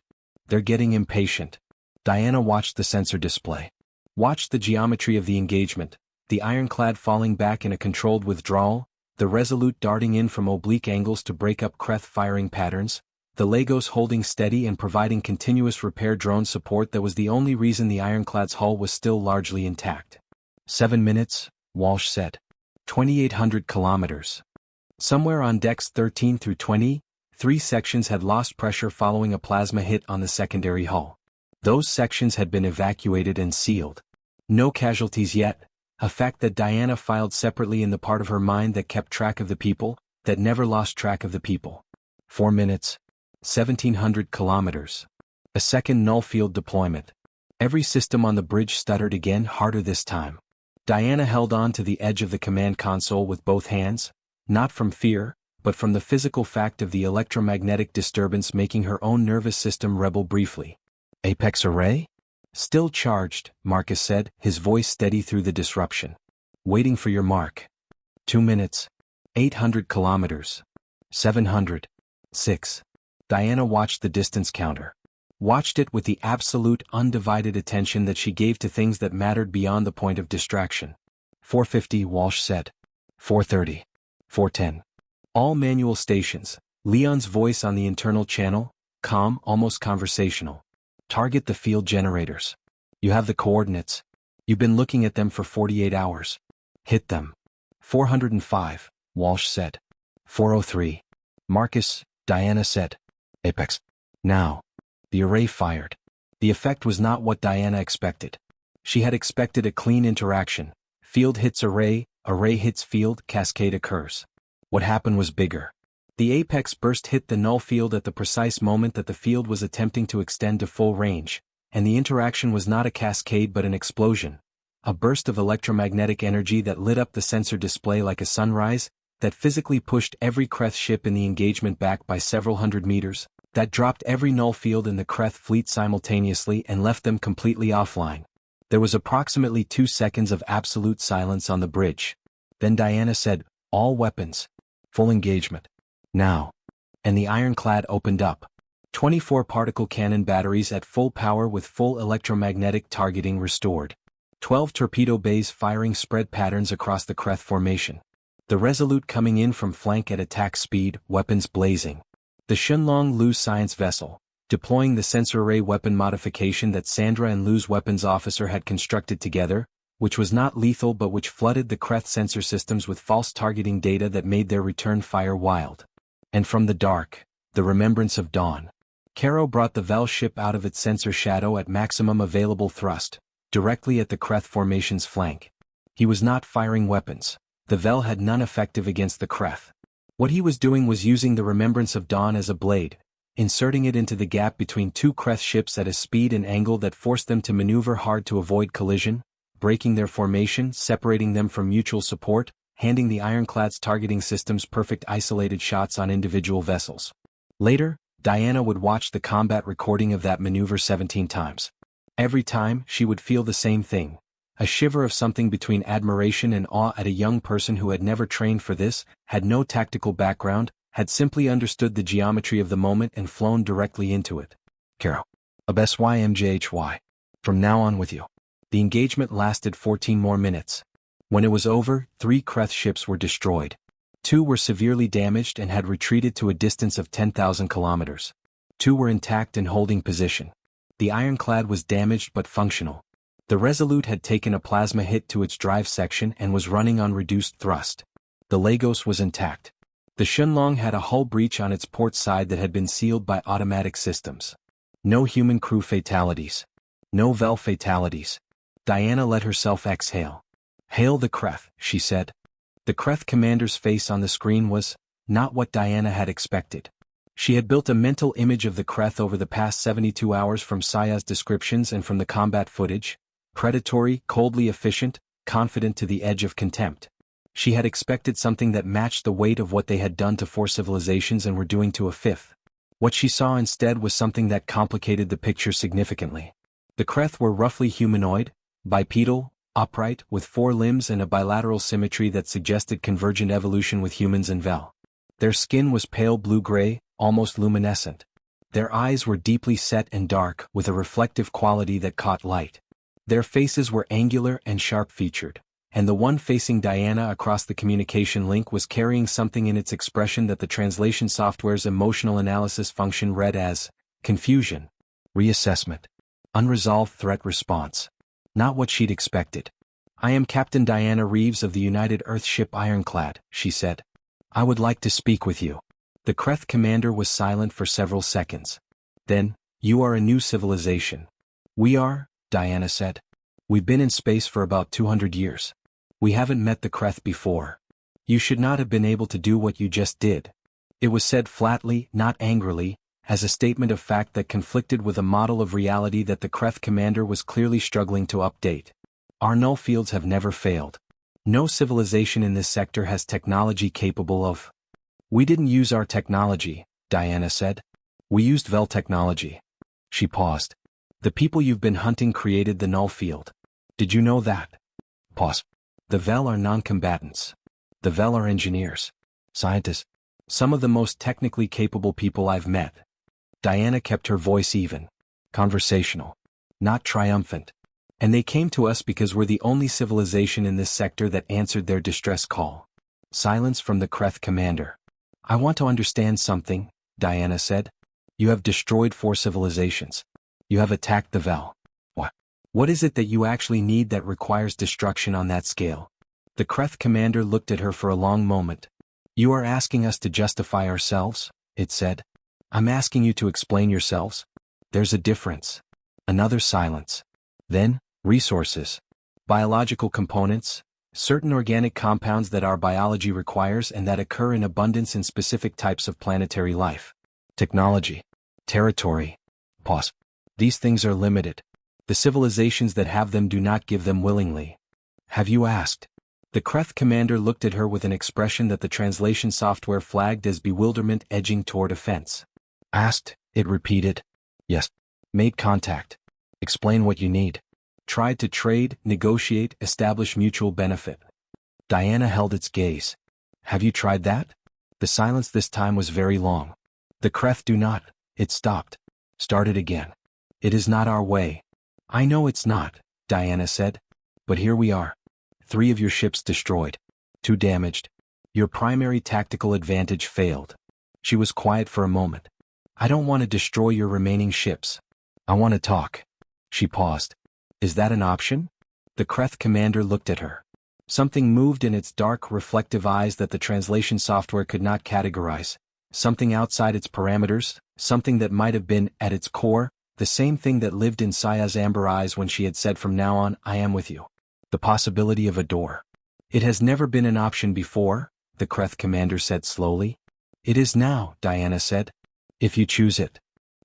They're getting impatient. Diana watched the sensor display. Watched the geometry of the engagement, the ironclad falling back in a controlled withdrawal, the Resolute darting in from oblique angles to break up Kreth firing patterns, the Lagos holding steady and providing continuous repair drone support that was the only reason the ironclad's hull was still largely intact. 7 minutes, Walsh said. 2,800 kilometers. Somewhere on decks 13 through 20, 3 sections had lost pressure following a plasma hit on the secondary hull. Those sections had been evacuated and sealed. No casualties yet, a fact that Diana filed separately in the part of her mind that kept track of the people, that never lost track of the people. 4 minutes. 1,700 kilometers. A second null field deployment. Every system on the bridge stuttered again, harder this time. Diana held on to the edge of the command console with both hands, not from fear, but from the physical fact of the electromagnetic disturbance making her own nervous system rebel briefly. Apex array? Still charged, Marcus said, his voice steady through the disruption. Waiting for your mark. 2 minutes. 800 kilometers. 700. 6. Diana watched the distance counter. Watched it with the absolute, undivided attention that she gave to things that mattered beyond the point of distraction. 450, Walsh said. 430. 410. All manual stations. Leon's voice on the internal channel, calm, almost conversational. Target the field generators. You have the coordinates. You've been looking at them for 48 hours. Hit them. 405, Walsh said. 403. Marcus, Diana said. Apex. Now. The array fired. The effect was not what Diana expected. She had expected a clean interaction. Field hits array hits field, cascade occurs. What happened was bigger. The apex burst hit the null field at the precise moment that the field was attempting to extend to full range, and the interaction was not a cascade but an explosion. A burst of electromagnetic energy that lit up the sensor display like a sunrise, that physically pushed every Kreth ship in the engagement back by several hundred meters, that dropped every null field in the Kreth fleet simultaneously and left them completely offline. There was approximately 2 seconds of absolute silence on the bridge. Then Diana said, "All weapons. Full engagement. Now." And the ironclad opened up. 24 particle cannon batteries at full power with full electromagnetic targeting restored. 12 torpedo bays firing spread patterns across the Kreth formation. The Resolute coming in from flank at attack speed, weapons blazing. The Shunlong Lu's science vessel, deploying the sensor array weapon modification that Sandra and Lu's weapons officer had constructed together, which was not lethal but which flooded the Kreth sensor systems with false targeting data that made their return fire wild. And from the dark, the remembrance of dawn. Caro brought the Vel ship out of its sensor shadow at maximum available thrust, directly at the Kreth formation's flank. He was not firing weapons. The Vel had none effective against the Kreth. What he was doing was using the remembrance of dawn as a blade, inserting it into the gap between 2 Kreth ships at a speed and angle that forced them to maneuver hard to avoid collision, breaking their formation, separating them from mutual support, handing the ironclad's targeting systems perfect isolated shots on individual vessels. Later, Diana would watch the combat recording of that maneuver 17 times. Every time, she would feel the same thing. A shiver of something between admiration and awe at a young person who had never trained for this, had no tactical background, had simply understood the geometry of the moment and flown directly into it. Caro. HFY. From now on with you. The engagement lasted 14 more minutes. When it was over, 3 Kreth ships were destroyed. 2 were severely damaged and had retreated to a distance of 10,000 kilometers. 2 were intact and holding position. The ironclad was damaged but functional. The Resolute had taken a plasma hit to its drive section and was running on reduced thrust. The Lagos was intact. The Shunlong had a hull breach on its port side that had been sealed by automatic systems. No human crew fatalities. No Vel fatalities. Diana let herself exhale. "Hail the Kreth," she said. The Kreth commander's face on the screen was not what Diana had expected. She had built a mental image of the Kreth over the past 72 hours from Saya's descriptions and from the combat footage: predatory, coldly efficient, confident to the edge of contempt. She had expected something that matched the weight of what they had done to 4 civilizations and were doing to a 5th. What she saw instead was something that complicated the picture significantly. The Kreth were roughly humanoid, bipedal, upright, with 4 limbs and a bilateral symmetry that suggested convergent evolution with humans and Vel. Their skin was pale blue-gray, almost luminescent. Their eyes were deeply set and dark, with a reflective quality that caught light. Their faces were angular and sharp-featured, and the one facing Diana across the communication link was carrying something in its expression that the translation software's emotional analysis function read as confusion, reassessment, unresolved threat response. Not what she'd expected. "I am Captain Diana Reeves of the United Earth ship Ironclad," she said. "I would like to speak with you." The Kreth commander was silent for several seconds. Then, "You are a new civilization." "We are," Diana said. "We've been in space for about 200 years. We haven't met the Kreth before. You should not have been able to do what you just did." It was said flatly, not angrily, as a statement of fact that conflicted with a model of reality that the Kreth commander was clearly struggling to update. "Our null fields have never failed. No civilization in this sector has technology capable of—" "We didn't use our technology," Diana said. "We used Vel technology." She paused. "The people you've been hunting created the null field. Did you know that?" Pause. "The Vel are non-combatants. The Vel are engineers. Scientists. Some of the most technically capable people I've met." Diana kept her voice even. Conversational. Not triumphant. "And they came to us because we're the only civilization in this sector that answered their distress call." Silence from the Kreth commander. "I want to understand something," Diana said. "You have destroyed 4 civilizations. You have attacked the Vel. What is it that you actually need that requires destruction on that scale?" The Kreth commander looked at her for a long moment. "You are asking us to justify ourselves," it said. "I'm asking you to explain yourselves. There's a difference." Another silence. Then, "Resources. Biological components. Certain organic compounds that our biology requires and that occur in abundance in specific types of planetary life. Technology. Territory." Pause. "These things are limited. The civilizations that have them do not give them willingly. Have you asked?" The Kreth commander looked at her with an expression that the translation software flagged as bewilderment edging toward offense. "Asked," it repeated. "Yes. Made contact. Explain what you need. Tried to trade, negotiate, establish mutual benefit." Diana held its gaze. "Have you tried that?" The silence this time was very long. "The Kreth do not." It stopped. Started again. "It is not our way." "I know it's not," Diana said. "But here we are. 3 of your ships destroyed. 2 damaged. Your primary tactical advantage failed." She was quiet for a moment. "I don't want to destroy your remaining ships. I want to talk." She paused. "Is that an option?" The Kreth commander looked at her. Something moved in its dark, reflective eyes that the translation software could not categorize. Something outside its parameters, something that might have been, at its core, the same thing that lived in Saya's amber eyes when she had said from now on, "I am with you." The possibility of a door. "It has never been an option before," the Kreth commander said slowly. "It is now," Diana said. "If you choose it."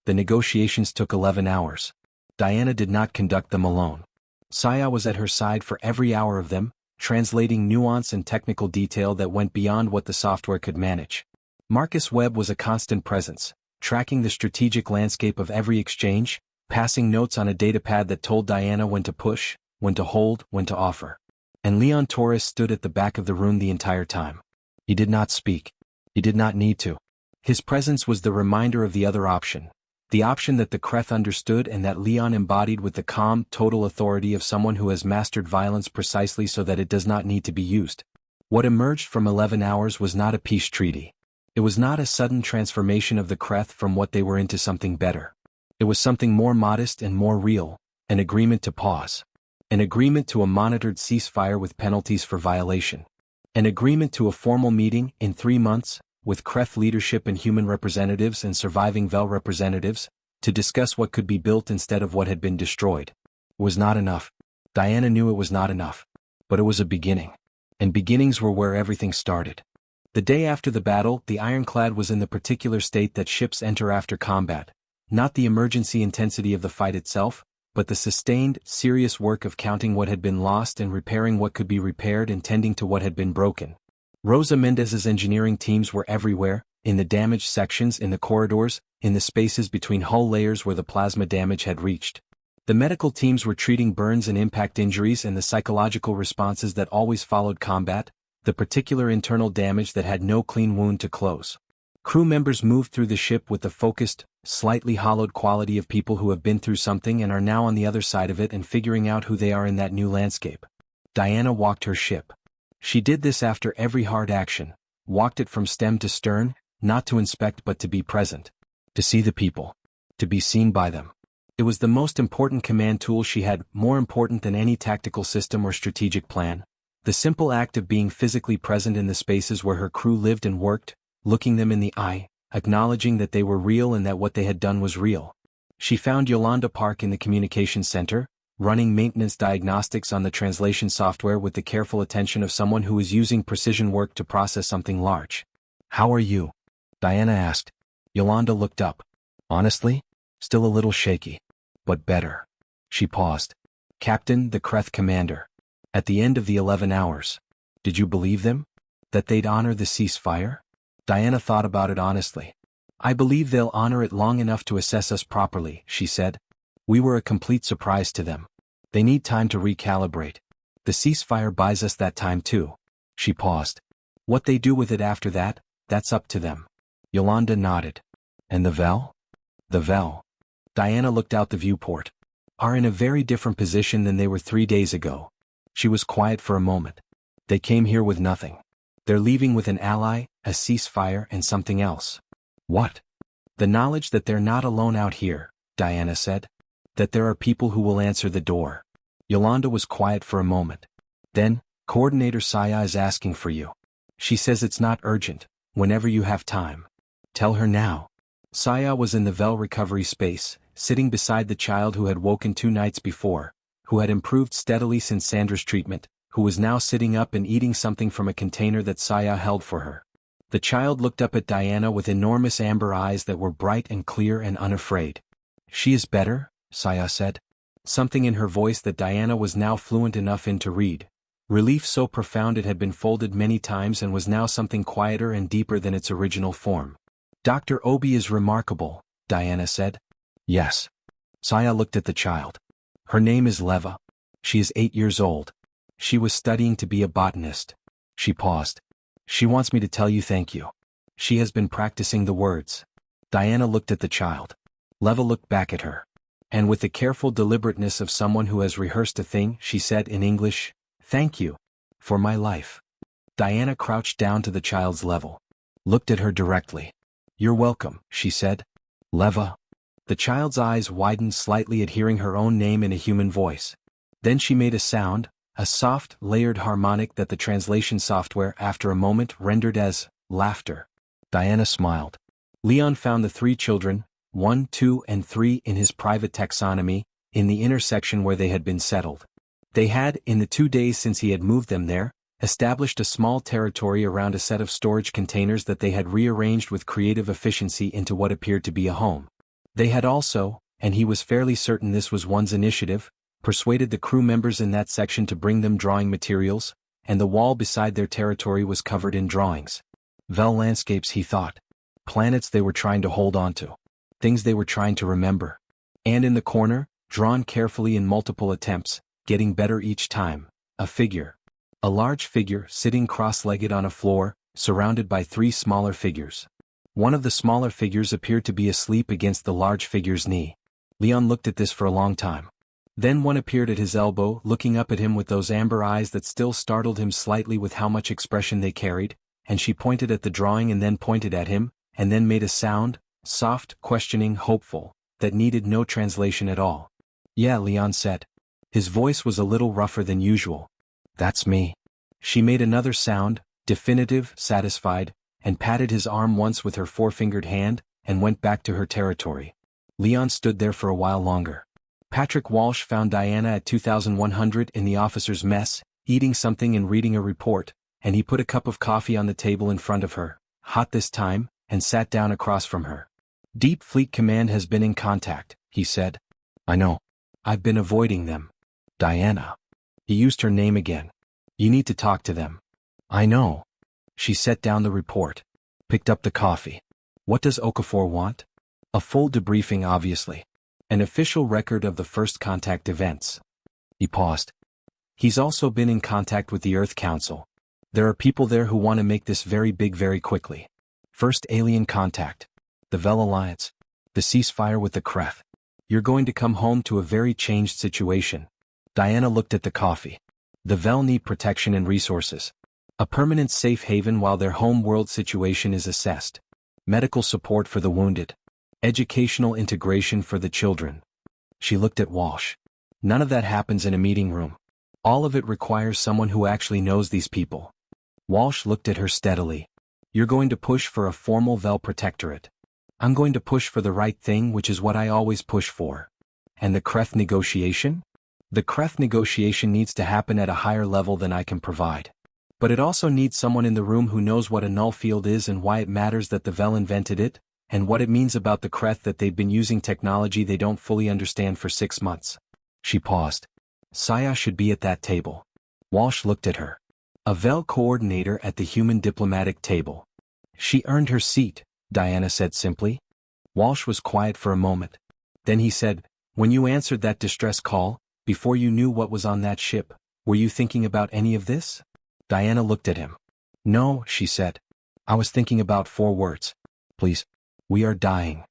The negotiations took 11 hours. Diana did not conduct them alone. Saya was at her side for every hour of them, translating nuance and technical detail that went beyond what the software could manage. Marcus Webb was a constant presence, tracking the strategic landscape of every exchange, passing notes on a datapad that told Diana when to push, when to hold, when to offer. And Leon Torres stood at the back of the room the entire time. He did not speak. He did not need to. His presence was the reminder of the other option. The option that the Kreth understood and that Leon embodied with the calm, total authority of someone who has mastered violence precisely so that it does not need to be used. What emerged from 11 hours was not a peace treaty. It was not a sudden transformation of the Kreth from what they were into something better. It was something more modest and more real, an agreement to pause. An agreement to a monitored ceasefire with penalties for violation. An agreement to a formal meeting in 3 months, with Kreth leadership and human representatives and surviving Vel representatives, to discuss what could be built instead of what had been destroyed. It was not enough. Diana knew it was not enough. But it was a beginning. And beginnings were where everything started. The day after the battle, the ironclad was in the particular state that ships enter after combat. Not the emergency intensity of the fight itself, but the sustained, serious work of counting what had been lost and repairing what could be repaired and tending to what had been broken. Rosa Mendez's engineering teams were everywhere, in the damaged sections, in the corridors, in the spaces between hull layers where the plasma damage had reached. The medical teams were treating burns and impact injuries and the psychological responses that always followed combat, the particular internal damage that had no clean wound to close. Crew members moved through the ship with the focused, slightly hollowed quality of people who have been through something and are now on the other side of it and figuring out who they are in that new landscape. Diana walked her ship. She did this after every hard action, walked it from stem to stern, not to inspect but to be present. To see the people. To be seen by them. It was the most important command tool she had, more important than any tactical system or strategic plan. The simple act of being physically present in the spaces where her crew lived and worked, looking them in the eye, acknowledging that they were real and that what they had done was real. She found Yolanda Park in the communications center, running maintenance diagnostics on the translation software with the careful attention of someone who is using precision work to process something large. "How are you?" Diana asked. Yolanda looked up. "Honestly? Still a little shaky. But better." She paused. "Captain, the Kreth commander. At the end of the 11 hours. Did you believe them? That they'd honor the ceasefire?" Diana thought about it honestly. "I believe they'll honor it long enough to assess us properly," she said. "We were a complete surprise to them. They need time to recalibrate. The ceasefire buys us that time too." She paused. "What they do with it after that, that's up to them." Yolanda nodded. "And the Vel?" "The Vel." Diana looked out the viewport. "Are in a very different position than they were 3 days ago." She was quiet for a moment. "They came here with nothing. They're leaving with an ally, a ceasefire and something else." "What?" "The knowledge that they're not alone out here," Diana said. "That there are people who will answer the door." Yolanda was quiet for a moment. Then, "Coordinator Saya is asking for you. She says it's not urgent, whenever you have time. Tell her now." Saya was in the Vel recovery space, sitting beside the child who had woken 2 nights before, who had improved steadily since Sandra's treatment, who was now sitting up and eating something from a container that Saya held for her. The child looked up at Diana with enormous amber eyes that were bright and clear and unafraid. "She is better?" Saya said. Something in her voice that Diana was now fluent enough in to read. Relief so profound it had been folded many times and was now something quieter and deeper than its original form. "Dr. Obi is remarkable," Diana said. "Yes." Saya looked at the child. "Her name is Leva. She is 8 years old. She was studying to be a botanist." She paused. "She wants me to tell you thank you. She has been practicing the words." Diana looked at the child. Leva looked back at her. And with the careful deliberateness of someone who has rehearsed a thing, she said in English, "Thank you. For my life." Diana crouched down to the child's level. Looked at her directly. "You're welcome," she said. "Leva." The child's eyes widened slightly at hearing her own name in a human voice. Then she made a sound, a soft, layered harmonic that the translation software after a moment rendered as laughter. Diana smiled. Leon found the 3 children, 1, 2, and 3 in his private taxonomy, in the intersection where they had been settled. They had, in the 2 days since he had moved them there, established a small territory around a set of storage containers that they had rearranged with creative efficiency into what appeared to be a home. They had also, and he was fairly certain this was one's initiative, persuaded the crew members in that section to bring them drawing materials, and the wall beside their territory was covered in drawings. Vel landscapes, he thought. Planets they were trying to hold on to. Things they were trying to remember. And in the corner, drawn carefully in multiple attempts, getting better each time, a figure. A large figure sitting cross-legged on a floor, surrounded by 3 smaller figures. One of the smaller figures appeared to be asleep against the large figure's knee. Leon looked at this for a long time. Then one appeared at his elbow, looking up at him with those amber eyes that still startled him slightly with how much expression they carried, and she pointed at the drawing and then pointed at him, and then made a sound, soft, questioning, hopeful, that needed no translation at all. Yeah, Leon said. His voice was a little rougher than usual. That's me. She made another sound, definitive, satisfied, and patted his arm once with her four-fingered hand, and went back to her territory. Leon stood there for a while longer. Patrick Walsh found Diana at 2100 in the officer's mess, eating something and reading a report, and he put a cup of coffee on the table in front of her, hot this time, and sat down across from her. Deep Fleet Command has been in contact, he said. I know. I've been avoiding them. Diana. He used her name again. You need to talk to them. I know. She set down the report. Picked up the coffee. What does Okafor want? A full debriefing, obviously. An official record of the first contact events. He paused. He's also been in contact with the Earth Council. There are people there who want to make this very big very quickly. First alien contact. The Vel Alliance. The ceasefire with the Kreth. You're going to come home to a very changed situation. Diana looked at the coffee. The Vel need protection and resources. A permanent safe haven while their home world situation is assessed. Medical support for the wounded. Educational integration for the children. She looked at Walsh. None of that happens in a meeting room. All of it requires someone who actually knows these people. Walsh looked at her steadily. You're going to push for a formal Vel protectorate. I'm going to push for the right thing, which is what I always push for. And the Kreth negotiation? The Kreth negotiation needs to happen at a higher level than I can provide. But it also needs someone in the room who knows what a null field is and why it matters that the Vel invented it, and what it means about the Kreth that they've been using technology they don't fully understand for 6 months. She paused. Saya should be at that table. Walsh looked at her. A Vel coordinator at the human diplomatic table. She earned her seat, Diana said simply. Walsh was quiet for a moment. Then he said, when you answered that distress call, before you knew what was on that ship, were you thinking about any of this? Diana looked at him. No, she said. I was thinking about 4 words. Please. We are dying.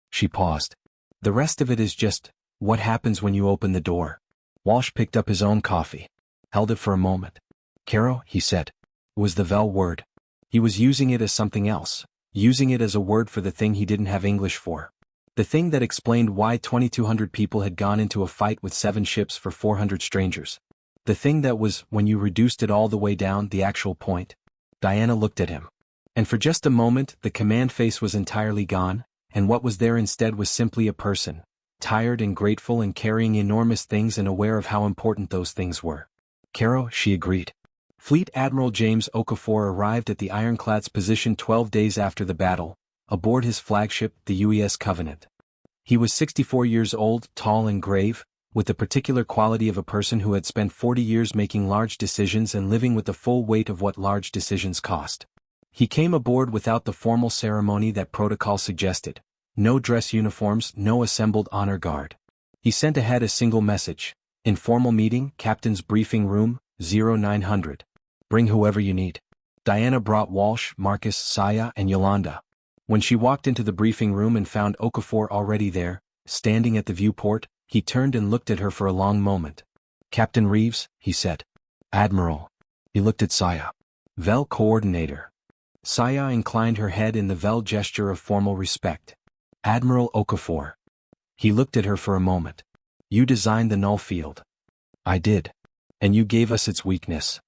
She paused. The rest of it is just, what happens when you open the door? Walsh picked up his own coffee. Held it for a moment. Caro, he said. Was the Vel word. He was using it as something else. Using it as a word for the thing he didn't have English for. The thing that explained why 2,200 people had gone into a fight with 7 ships for 400 strangers. The thing that was, when you reduced it all the way down, the actual point. Diana looked at him. And for just a moment, the command face was entirely gone, and what was there instead was simply a person, tired and grateful and carrying enormous things and aware of how important those things were. Caro, she agreed. Fleet Admiral James Okafor arrived at the ironclad's position 12 days after the battle, aboard his flagship, the UES Covenant. He was 64 years old, tall and grave, with the particular quality of a person who had spent 40 years making large decisions and living with the full weight of what large decisions cost. He came aboard without the formal ceremony that protocol suggested. No dress uniforms, no assembled honor guard. He sent ahead a single message. Informal meeting, captain's briefing room, 0900. Bring whoever you need. Diana brought Walsh, Marcus, Saya, and Yolanda. When she walked into the briefing room and found Okafor already there, standing at the viewport, he turned and looked at her for a long moment. Captain Reeves, he said. Admiral. He looked at Saya. Vel coordinator. Saya inclined her head in the Vel gesture of formal respect. Admiral Okafor. He looked at her for a moment. You designed the null field. I did. And you gave us its weakness.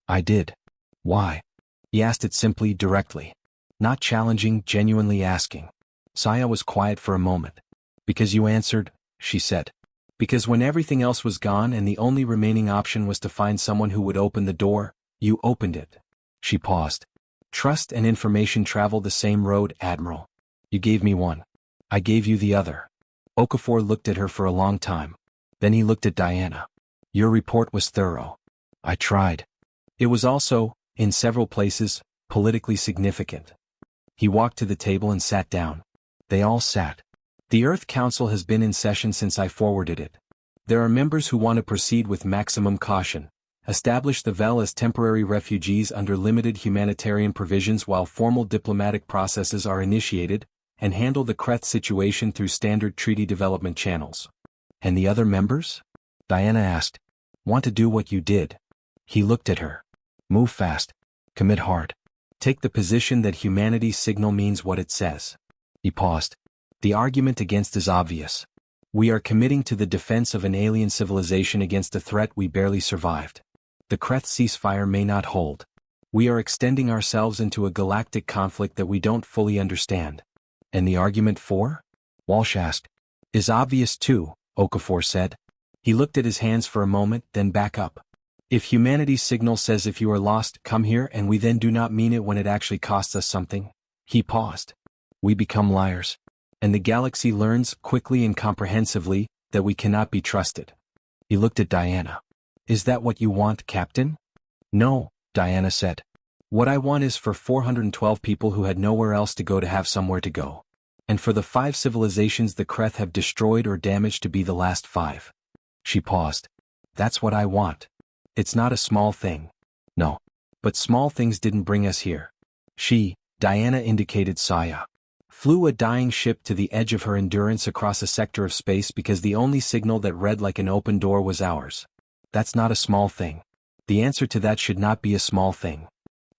I did. Why? He asked it simply, directly. Not challenging, genuinely asking. Saya was quiet for a moment. Because you answered, she said. Because when everything else was gone and the only remaining option was to find someone who would open the door, you opened it. She paused. Trust and information travel the same road, Admiral. You gave me one. I gave you the other. Okafor looked at her for a long time. Then he looked at Diana. Your report was thorough. I tried. It was also, in several places, politically significant. He walked to the table and sat down. They all sat. The Earth Council has been in session since I forwarded it. There are members who want to proceed with maximum caution, establish the Vel as temporary refugees under limited humanitarian provisions while formal diplomatic processes are initiated, and handle the Kreth situation through standard treaty development channels. And the other members? Diana asked. Want to do what you did. He looked at her. Move fast. Commit hard. Take the position that humanity's signal means what it says. He paused. The argument against is obvious. We are committing to the defense of an alien civilization against a threat we barely survived. The Kreth ceasefire may not hold. We are extending ourselves into a galactic conflict that we don't fully understand. And the argument for? Walsh asked. Is obvious too, Okafor said. He looked at his hands for a moment, then back up. If humanity's signal says if you are lost, come here, and we then do not mean it when it actually costs us something, he paused. We become liars. And the galaxy learns, quickly and comprehensively, that we cannot be trusted. He looked at Diana. Is that what you want, Captain? No, Diana said. What I want is for 412 people who had nowhere else to go to have somewhere to go. And for the 5 civilizations the Kreth have destroyed or damaged to be the last 5. She paused. That's what I want. It's not a small thing. No. But small things didn't bring us here. She, Diana indicated Saya, flew a dying ship to the edge of her endurance across a sector of space because the only signal that read like an open door was ours. That's not a small thing. The answer to that should not be a small thing.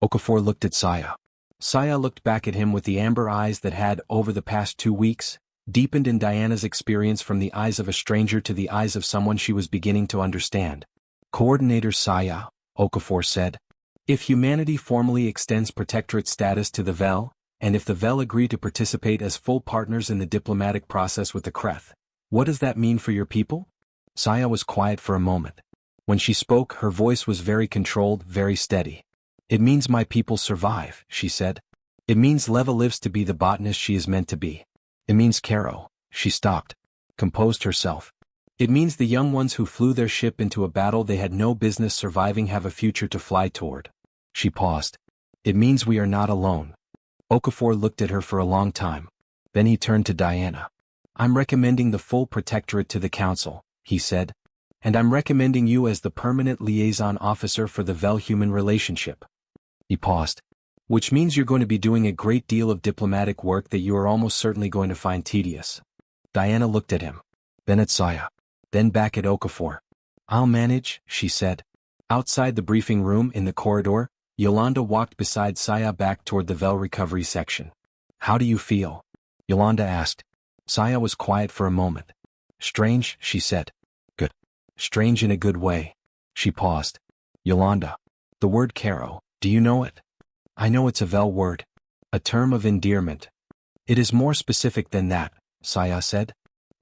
Okafor looked at Saya. Saya looked back at him with the amber eyes that had, over the past 2 weeks, deepened in Diana's experience from the eyes of a stranger to the eyes of someone she was beginning to understand. Coordinator Saya, Okafor said. If humanity formally extends protectorate status to the Vel, and if the Vel agree to participate as full partners in the diplomatic process with the Kreth, what does that mean for your people? Saya was quiet for a moment. When she spoke, her voice was very controlled, very steady. It means my people survive, she said. It means Leva lives to be the botanist she is meant to be. It means Caro. She stopped, composed herself. It means the young ones who flew their ship into a battle they had no business surviving have a future to fly toward. She paused. It means we are not alone. Okafor looked at her for a long time. Then he turned to Diana. I'm recommending the full protectorate to the council, he said. And I'm recommending you as the permanent liaison officer for the Vel-human relationship. He paused. Which means you're going to be doing a great deal of diplomatic work that you are almost certainly going to find tedious. Diana looked at him. Then at Saya. Then back at Okafor. I'll manage, she said. Outside the briefing room in the corridor, Yolanda walked beside Saya back toward the Vel recovery section. How do you feel? Yolanda asked. Saya was quiet for a moment. Strange, she said. Good. Strange in a good way. She paused. Yolanda. The word Caro, do you know it? I know it's a Vel word. A term of endearment. It is more specific than that, Saya said.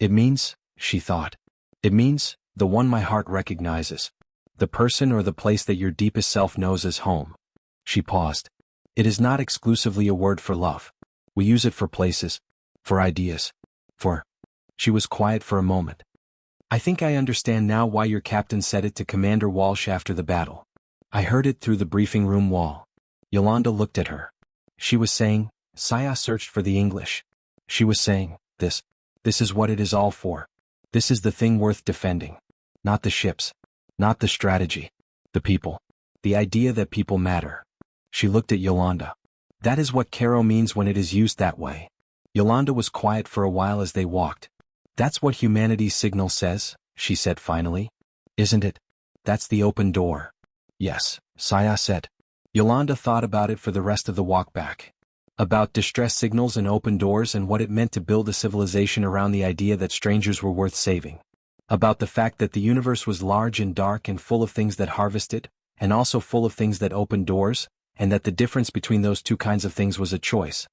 It means, she thought. It means, the one my heart recognizes. The person or the place that your deepest self knows as home. She paused. It is not exclusively a word for love. We use it for places. For ideas. For. She was quiet for a moment. I think I understand now why your captain said it to Commander Walsh after the battle. I heard it through the briefing room wall. Yolanda looked at her. She was saying, Saya searched for the English. She was saying, this is what it is all for. This is the thing worth defending. Not the ships. Not the strategy. The people. The idea that people matter. She looked at Yolanda. That is what Caro means when it is used that way. Yolanda was quiet for a while as they walked. That's what humanity's signal says, she said finally. Isn't it? That's the open door. Yes, Saya said. Yolanda thought about it for the rest of the walk back. About distress signals and open doors and what it meant to build a civilization around the idea that strangers were worth saving. About the fact that the universe was large and dark and full of things that harvested, and also full of things that opened doors, and that the difference between those two kinds of things was a choice.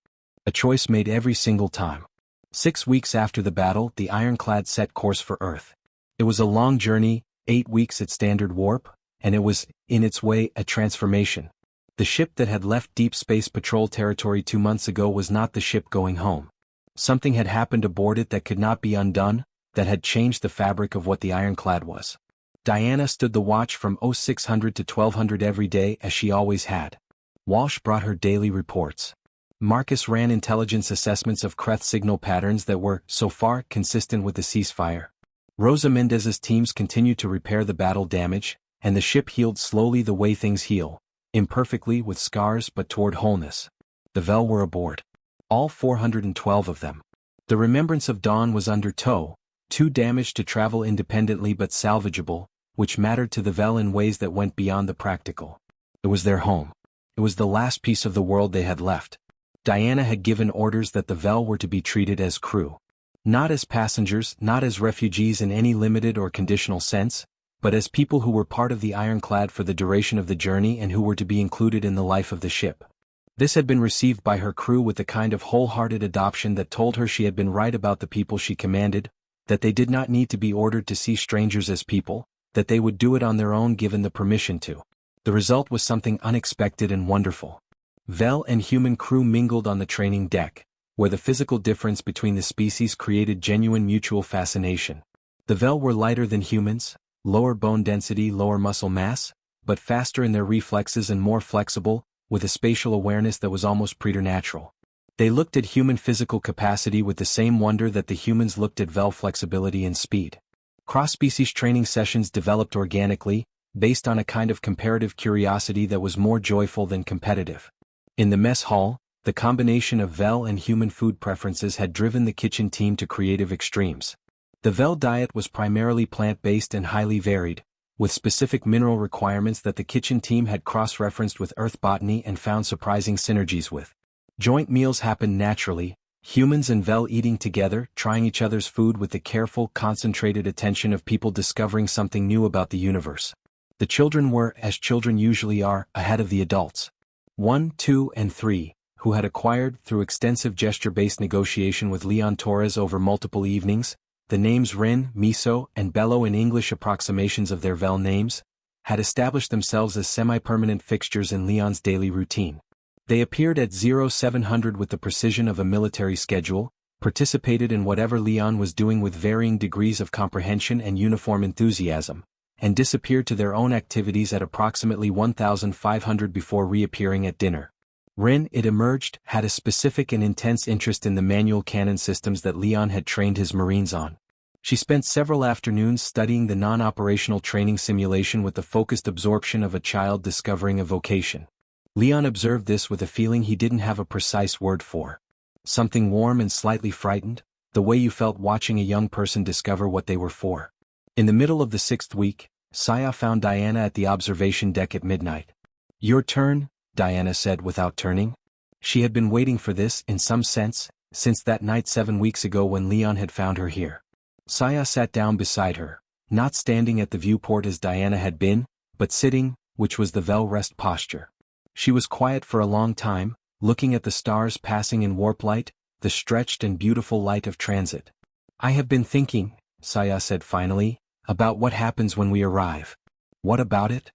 A choice made every single time. 6 weeks after the battle, the ironclad set course for Earth. It was a long journey, 8 weeks at standard warp, and it was, in its way, a transformation. The ship that had left Deep Space Patrol territory 2 months ago was not the ship going home. Something had happened aboard it that could not be undone, that had changed the fabric of what the ironclad was. Diana stood the watch from 0600 to 1200 every day as she always had. Walsh brought her daily reports. Marcus ran intelligence assessments of Kreth signal patterns that were, so far, consistent with the ceasefire. Rosa Mendez's teams continued to repair the battle damage, and the ship healed slowly the way things heal. Imperfectly with scars but toward wholeness. The Vel were aboard. All 412 of them. The Remembrance of Dawn was under tow, too damaged to travel independently but salvageable, which mattered to the Vel in ways that went beyond the practical. It was their home. It was the last piece of the world they had left. Diana had given orders that the Vel were to be treated as crew. Not as passengers, not as refugees in any limited or conditional sense, but as people who were part of the ironclad for the duration of the journey and who were to be included in the life of the ship. This had been received by her crew with the kind of wholehearted adoption that told her she had been right about the people she commanded, that they did not need to be ordered to see strangers as people, that they would do it on their own given the permission to. The result was something unexpected and wonderful. Vel and human crew mingled on the training deck, where the physical difference between the species created genuine mutual fascination. The Vel were lighter than humans, lower bone density, lower muscle mass, but faster in their reflexes and more flexible, with a spatial awareness that was almost preternatural. They looked at human physical capacity with the same wonder that the humans looked at Vel flexibility and speed. Cross-species training sessions developed organically, based on a kind of comparative curiosity that was more joyful than competitive. In the mess hall, the combination of Vel and human food preferences had driven the kitchen team to creative extremes. The Vel diet was primarily plant-based and highly varied, with specific mineral requirements that the kitchen team had cross-referenced with earth botany and found surprising synergies with. Joint meals happened naturally, humans and Vel eating together, trying each other's food with the careful, concentrated attention of people discovering something new about the universe. The children were, as children usually are, ahead of the adults. 1, 2, and 3, who had acquired, through extensive gesture-based negotiation with Leon Torres over multiple evenings, the names Rin, Miso, and Bello in English approximations of their Vel names, had established themselves as semi-permanent fixtures in Leon's daily routine. They appeared at 0700 with the precision of a military schedule, participated in whatever Leon was doing with varying degrees of comprehension and uniform enthusiasm, and disappeared to their own activities at approximately 1500 before reappearing at dinner. Rin, it emerged, had a specific and intense interest in the manual cannon systems that Leon had trained his Marines on. She spent several afternoons studying the non-operational training simulation with the focused absorption of a child discovering a vocation. Leon observed this with a feeling he didn't have a precise word for. Something warm and slightly frightened, the way you felt watching a young person discover what they were for. In the middle of the 6th week, Saya found Diana at the observation deck at midnight. "Your turn," Diana said without turning. She had been waiting for this, in some sense, since that night 7 weeks ago when Leon had found her here. Saya sat down beside her, not standing at the viewport as Diana had been, but sitting, which was the Vel rest posture. She was quiet for a long time, looking at the stars passing in warp light, the stretched and beautiful light of transit. "I have been thinking," Saya said finally, "about what happens when we arrive." "What about it?"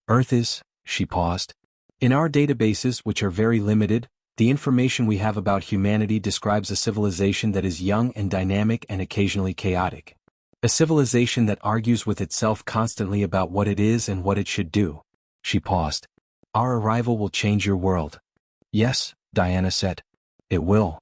"Earth is," she paused. "In our databases, which are very limited, the information we have about humanity describes a civilization that is young and dynamic and occasionally chaotic. A civilization that argues with itself constantly about what it is and what it should do." She paused. "Our arrival will change your world." "Yes," Diana said. "It will."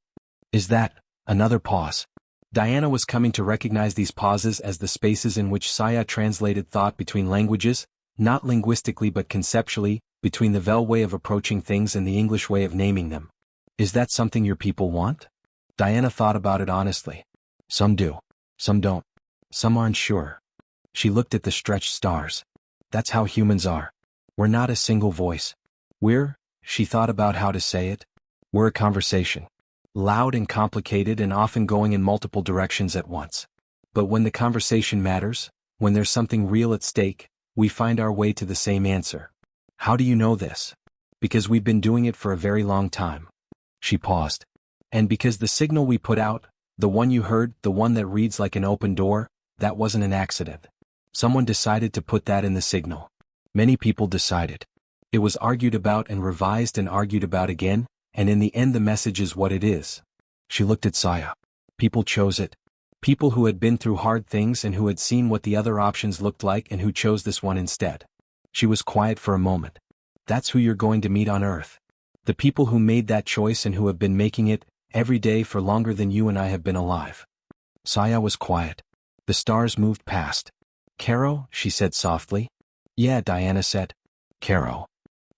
"Is that..." Another pause. Diana was coming to recognize these pauses as the spaces in which Saya translated thought between languages, not linguistically but conceptually, between the Vel way of approaching things and the English way of naming them. "Is that something your people want?" Diana thought about it honestly. "Some do. Some don't. Some aren't sure." She looked at the stretched stars. "That's how humans are. We're not a single voice. She thought about how to say it. "We're a conversation. Loud and complicated and often going in multiple directions at once. But when the conversation matters, when there's something real at stake, we find our way to the same answer." "How do you know this?" "Because we've been doing it for a very long time." She paused. "And because the signal we put out, the one you heard, the one that reads like an open door, that wasn't an accident. Someone decided to put that in the signal. Many people decided. It was argued about and revised and argued about again, and in the end the message is what it is." She looked at Saya. "People chose it. People who had been through hard things and who had seen what the other options looked like and who chose this one instead." She was quiet for a moment. "That's who you're going to meet on Earth. The people who made that choice and who have been making it, every day for longer than you and I have been alive." Saya was quiet. The stars moved past. "Caro," she said softly. "Yeah," Diana said. "Caro."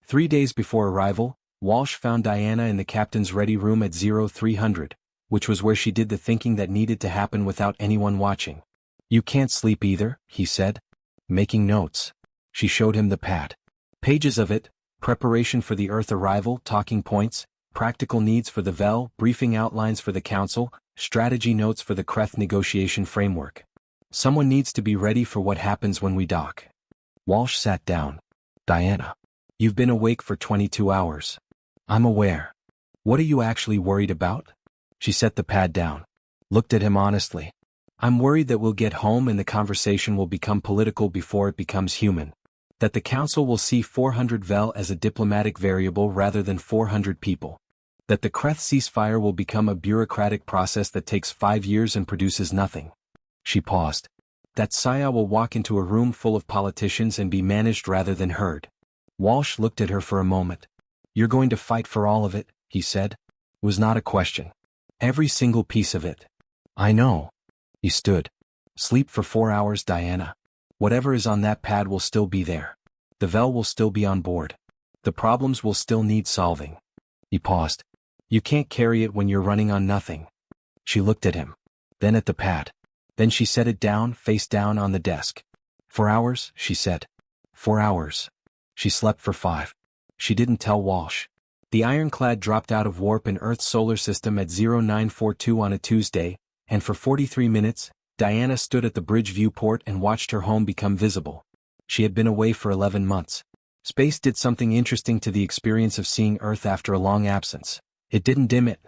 3 days before arrival, Walsh found Diana in the captain's ready room at 0300, which was where she did the thinking that needed to happen without anyone watching. "You can't sleep either," he said. "Making notes." She showed him the pad. Pages of it, preparation for the Earth arrival, talking points, practical needs for the VEL, briefing outlines for the council, strategy notes for the CREF negotiation framework. Someone needs to be ready for what happens when we dock. Walsh sat down. Diana. You've been awake for 22 hours. I'm aware. What are you actually worried about? She set the pad down. Looked at him honestly. I'm worried that we'll get home and the conversation will become political before it becomes human. That the council will see 400 VEL as a diplomatic variable rather than 400 people. That the CREF ceasefire will become a bureaucratic process that takes 5 years and produces nothing. She paused. That Saya will walk into a room full of politicians and be managed rather than heard. Walsh looked at her for a moment. You're going to fight for all of it, he said. It was not a question. Every single piece of it. I know. He stood. Sleep for 4 hours, Diana. Whatever is on that pad will still be there. The VEL will still be on board. The problems will still need solving. He paused. You can't carry it when you're running on nothing. She looked at him. Then at the pad. Then she set it down, face down on the desk. 4 hours, she said. 4 hours. She slept for 5. She didn't tell Walsh. The ironclad dropped out of warp in Earth's solar system at 0942 on a Tuesday, and for 43 minutes, Diana stood at the bridge viewport and watched her home become visible. She had been away for 11 months. Space did something interesting to the experience of seeing Earth after a long absence. It didn't dim it.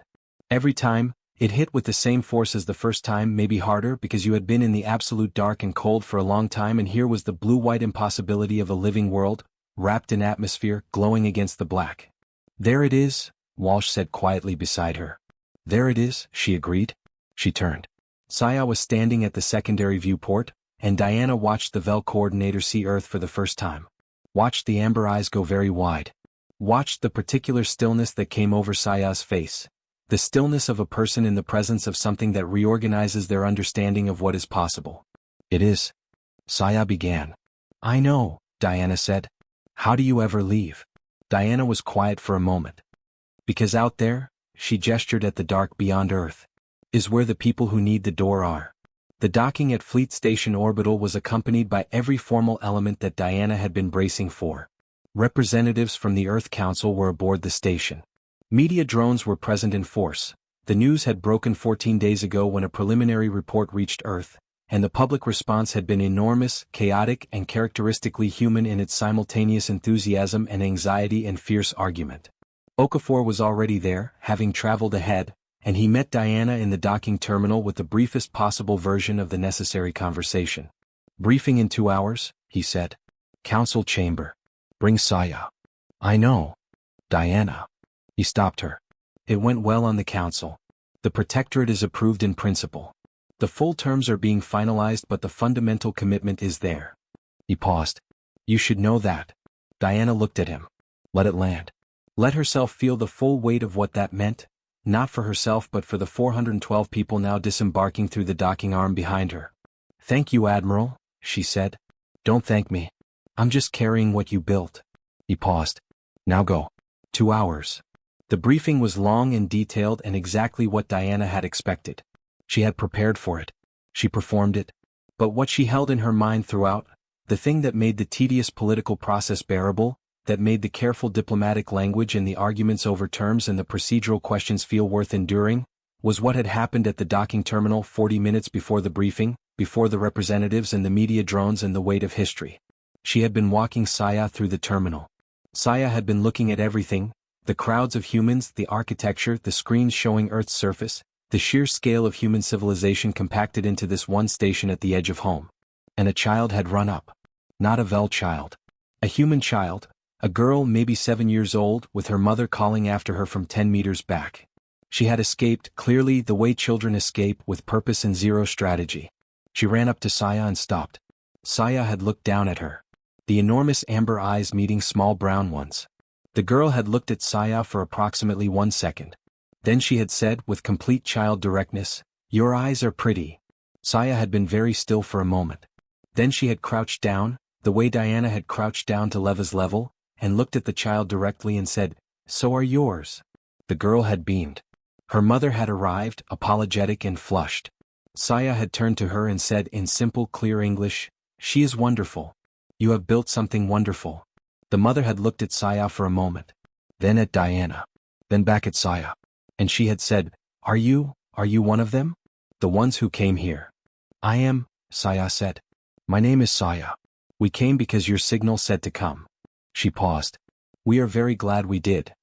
Every time, it hit with the same force as the first time, maybe harder because you had been in the absolute dark and cold for a long time, and here was the blue-white impossibility of a living world, wrapped in atmosphere, glowing against the black. There it is, Walsh said quietly beside her. There it is, she agreed. She turned. Saya was standing at the secondary viewport, and Diana watched the VEL coordinator see Earth for the first time. Watched the amber eyes go very wide. Watched the particular stillness that came over Saya's face. The stillness of a person in the presence of something that reorganizes their understanding of what is possible. It is. Saya began. I know, Diana said. How do you ever leave? Diana was quiet for a moment. Because out there, she gestured at the dark beyond Earth, is where the people who need the door are. The docking at Fleet Station Orbital was accompanied by every formal element that Diana had been bracing for. Representatives from the Earth Council were aboard the station. Media drones were present in force. The news had broken 14 days ago when a preliminary report reached Earth, and the public response had been enormous, chaotic, and characteristically human in its simultaneous enthusiasm and anxiety and fierce argument. Okafor was already there, having traveled ahead, and he met Diana in the docking terminal with the briefest possible version of the necessary conversation. Briefing in 2 hours, he said. Council chamber. Bring Saya. I know. Diana. He stopped her. It went well on the council. The protectorate is approved in principle. The full terms are being finalized, but the fundamental commitment is there. He paused. You should know that. Diana looked at him. Let it land. Let herself feel the full weight of what that meant, not for herself but for the 412 people now disembarking through the docking arm behind her. Thank you, Admiral, she said. Don't thank me. I'm just carrying what you built. He paused. Now go. 2 hours. The briefing was long and detailed and exactly what Diana had expected. She had prepared for it. She performed it. But what she held in her mind throughout, the thing that made the tedious political process bearable, that made the careful diplomatic language and the arguments over terms and the procedural questions feel worth enduring, was what had happened at the docking terminal 40 minutes before the briefing, before the representatives and the media drones and the weight of history. She had been walking Saya through the terminal. Saya had been looking at everything, the crowds of humans, the architecture, the screens showing Earth's surface, the sheer scale of human civilization compacted into this one station at the edge of home. And a child had run up. Not a VEL child. A human child, a girl maybe 7 years old, with her mother calling after her from 10 meters back. She had escaped, clearly the way children escape, with purpose and zero strategy. She ran up to Saya and stopped. Saya had looked down at her. The enormous amber eyes meeting small brown ones. The girl had looked at Saya for approximately 1 second. Then she had said with complete child directness, "Your eyes are pretty." Saya had been very still for a moment. Then she had crouched down, the way Diana had crouched down to Leva's level, and looked at the child directly and said, "So are yours." The girl had beamed. Her mother had arrived, apologetic and flushed. Saya had turned to her and said in simple, clear English, "She is wonderful. You have built something wonderful." The mother had looked at Saya for a moment. Then at Diana. then back at Saya. And she had said, Are you one of them? The ones who came here. I am, Saya said. My name is Saya. We came because your signal said to come. She paused. We are very glad we did.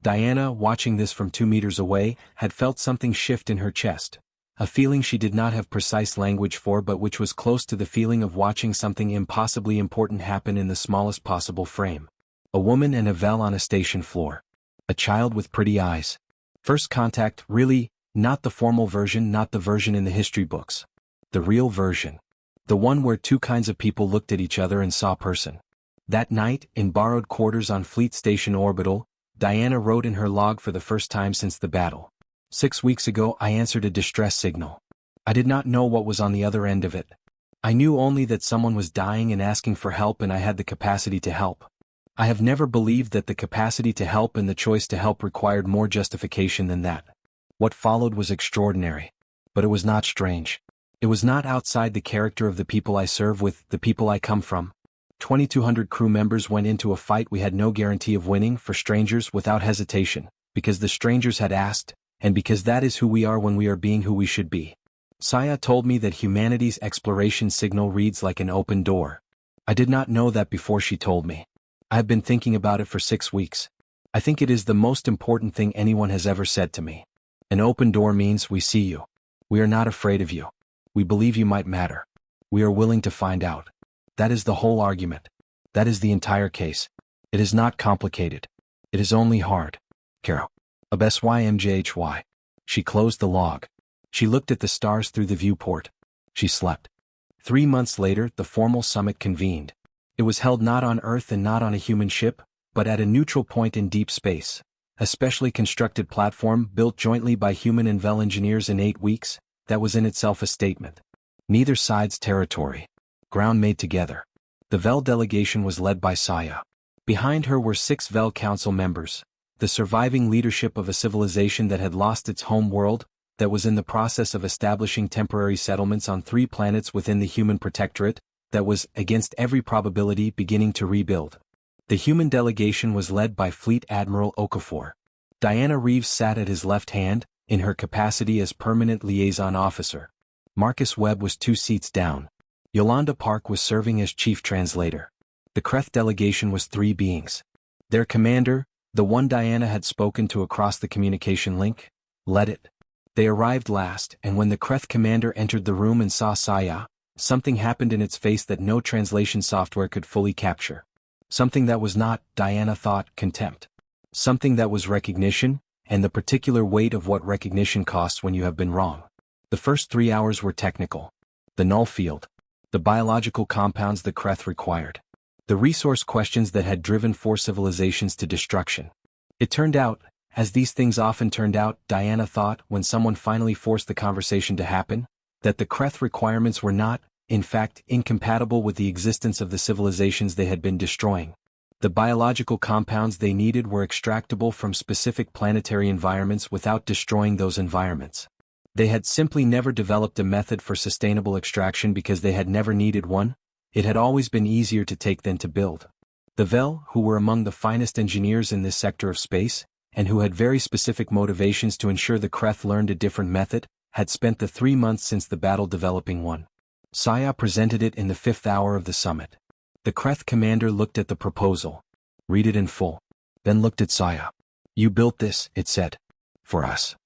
Diana, watching this from 2 meters away, had felt something shift in her chest. A feeling she did not have precise language for, but which was close to the feeling of watching something impossibly important happen in the smallest possible frame. A woman and a Vel on a station floor. A child with pretty eyes. First contact, really, not the formal version, not the version in the history books. The real version. The one where 2 kinds of people looked at each other and saw person. That night, in borrowed quarters on Fleet Station Orbital, Diana wrote in her log for the first time since the battle. 6 weeks ago I answered a distress signal. I did not know what was on the other end of it. I knew only that someone was dying and asking for help, and I had the capacity to help. I have never believed that the capacity to help and the choice to help required more justification than that. What followed was extraordinary. But it was not strange. It was not outside the character of the people I serve with, the people I come from. 2,200 crew members went into a fight we had no guarantee of winning, for strangers, without hesitation, because the strangers had asked, and because that is who we are when we are being who we should be. Saya told me that humanity's exploration signal reads like an open door. I did not know that before she told me. I have been thinking about it for 6 weeks. I think it is the most important thing anyone has ever said to me. An open door means we see you. We are not afraid of you. We believe you might matter. We are willing to find out. That is the whole argument. That is the entire case. It is not complicated. It is only hard. Caro. SYMJHY. She closed the log. She looked at the stars through the viewport. She slept. 3 months later, the formal summit convened. It was held not on Earth and not on a human ship, but at a neutral point in deep space, a specially constructed platform built jointly by human and Vel engineers in 8 weeks. That was in itself a statement. Neither side's territory. Ground made together. The Vel delegation was led by Saya. Behind her were 6 Vel council members, the surviving leadership of a civilization that had lost its home world, that was in the process of establishing temporary settlements on 3 planets within the human protectorate, that was, against every probability, beginning to rebuild. The human delegation was led by Fleet Admiral Okafor. Diana Reeves sat at his left hand, in her capacity as permanent liaison officer. Marcus Webb was 2 seats down. Yolanda Park was serving as chief translator. The Kreth delegation was 3 beings. Their commander, the one Diana had spoken to across the communication link, led it. They arrived last, and when the Kreth commander entered the room and saw Saya, something happened in its face that no translation software could fully capture. Something that was not, Diana thought, contempt. Something that was recognition, and the particular weight of what recognition costs when you have been wrong. The first 3 hours were technical. The null field. The biological compounds the Kreth required. The resource questions that had driven 4 civilizations to destruction. It turned out, as these things often turned out, Diana thought, when someone finally forced the conversation to happen, that the Kreth requirements were not, in fact, incompatible with the existence of the civilizations they had been destroying. The biological compounds they needed were extractable from specific planetary environments without destroying those environments. They had simply never developed a method for sustainable extraction because they had never needed one. It had always been easier to take than to build. The Vel, who were among the finest engineers in this sector of space, and who had very specific motivations to ensure the Kreth learned a different method, had spent the 3 months since the battle developing one. Saya presented it in the 5th hour of the summit. The Kreth commander looked at the proposal. Read it in full. Then looked at Saya. You built this, it said. For us.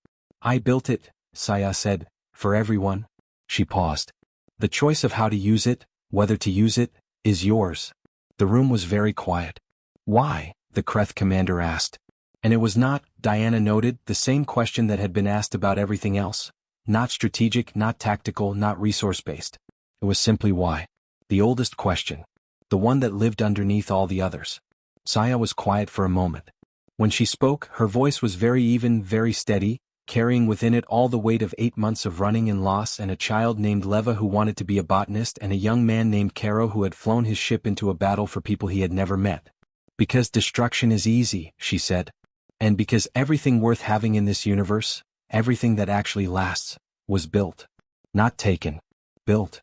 I built it, Saya said. For everyone. She paused. The choice of how to use it, whether to use it, is yours. The room was very quiet. Why? The Kreth commander asked. And it was not, Diana noted, the same question that had been asked about everything else. Not strategic, not tactical, not resource-based. It was simply why. The oldest question. The one that lived underneath all the others. Saya was quiet for a moment. When she spoke, her voice was very even, very steady, carrying within it all the weight of 8 months of running and loss, and a child named Leva who wanted to be a botanist, and a young man named Caro who had flown his ship into a battle for people he had never met. Because destruction is easy, she said. And because everything worth having in this universe, everything that actually lasts, was built. Not taken. Built.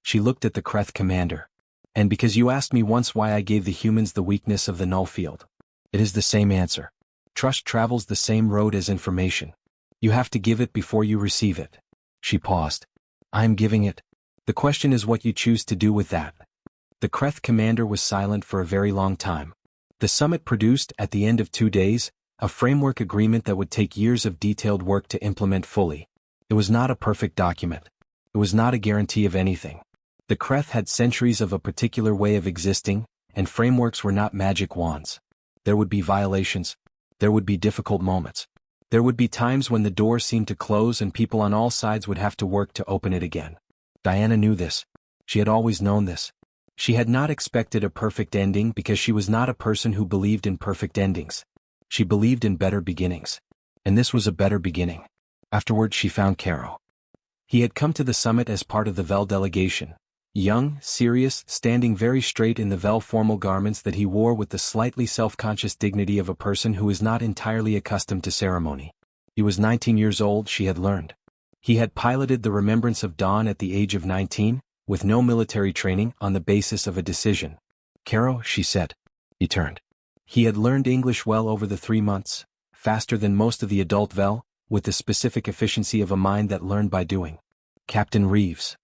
She looked at the Kreth commander. And because you asked me once why I gave the humans the weakness of the null field. It is the same answer. Trust travels the same road as information. You have to give it before you receive it. She paused. I'm giving it. The question is what you choose to do with that. The Kreth commander was silent for a very long time. The summit produced, at the end of 2 days, a framework agreement that would take years of detailed work to implement fully. It was not a perfect document. It was not a guarantee of anything. The Kreth had centuries of a particular way of existing, and frameworks were not magic wands. There would be violations. There would be difficult moments. There would be times when the door seemed to close and people on all sides would have to work to open it again. Diana knew this. She had always known this. She had not expected a perfect ending because she was not a person who believed in perfect endings. She believed in better beginnings. And this was a better beginning. Afterward she found Caro. He had come to the summit as part of the Vel delegation. Young, serious, standing very straight in the Vel formal garments that he wore with the slightly self-conscious dignity of a person who is not entirely accustomed to ceremony. He was 19 years old, she had learned. He had piloted the Remembrance of Dawn at the age of 19, with no military training, on the basis of a decision. Caro, she said. He turned. He had learned English well over the 3 months, faster than most of the adult Vel, with the specific efficiency of a mind that learned by doing. Captain Reeves.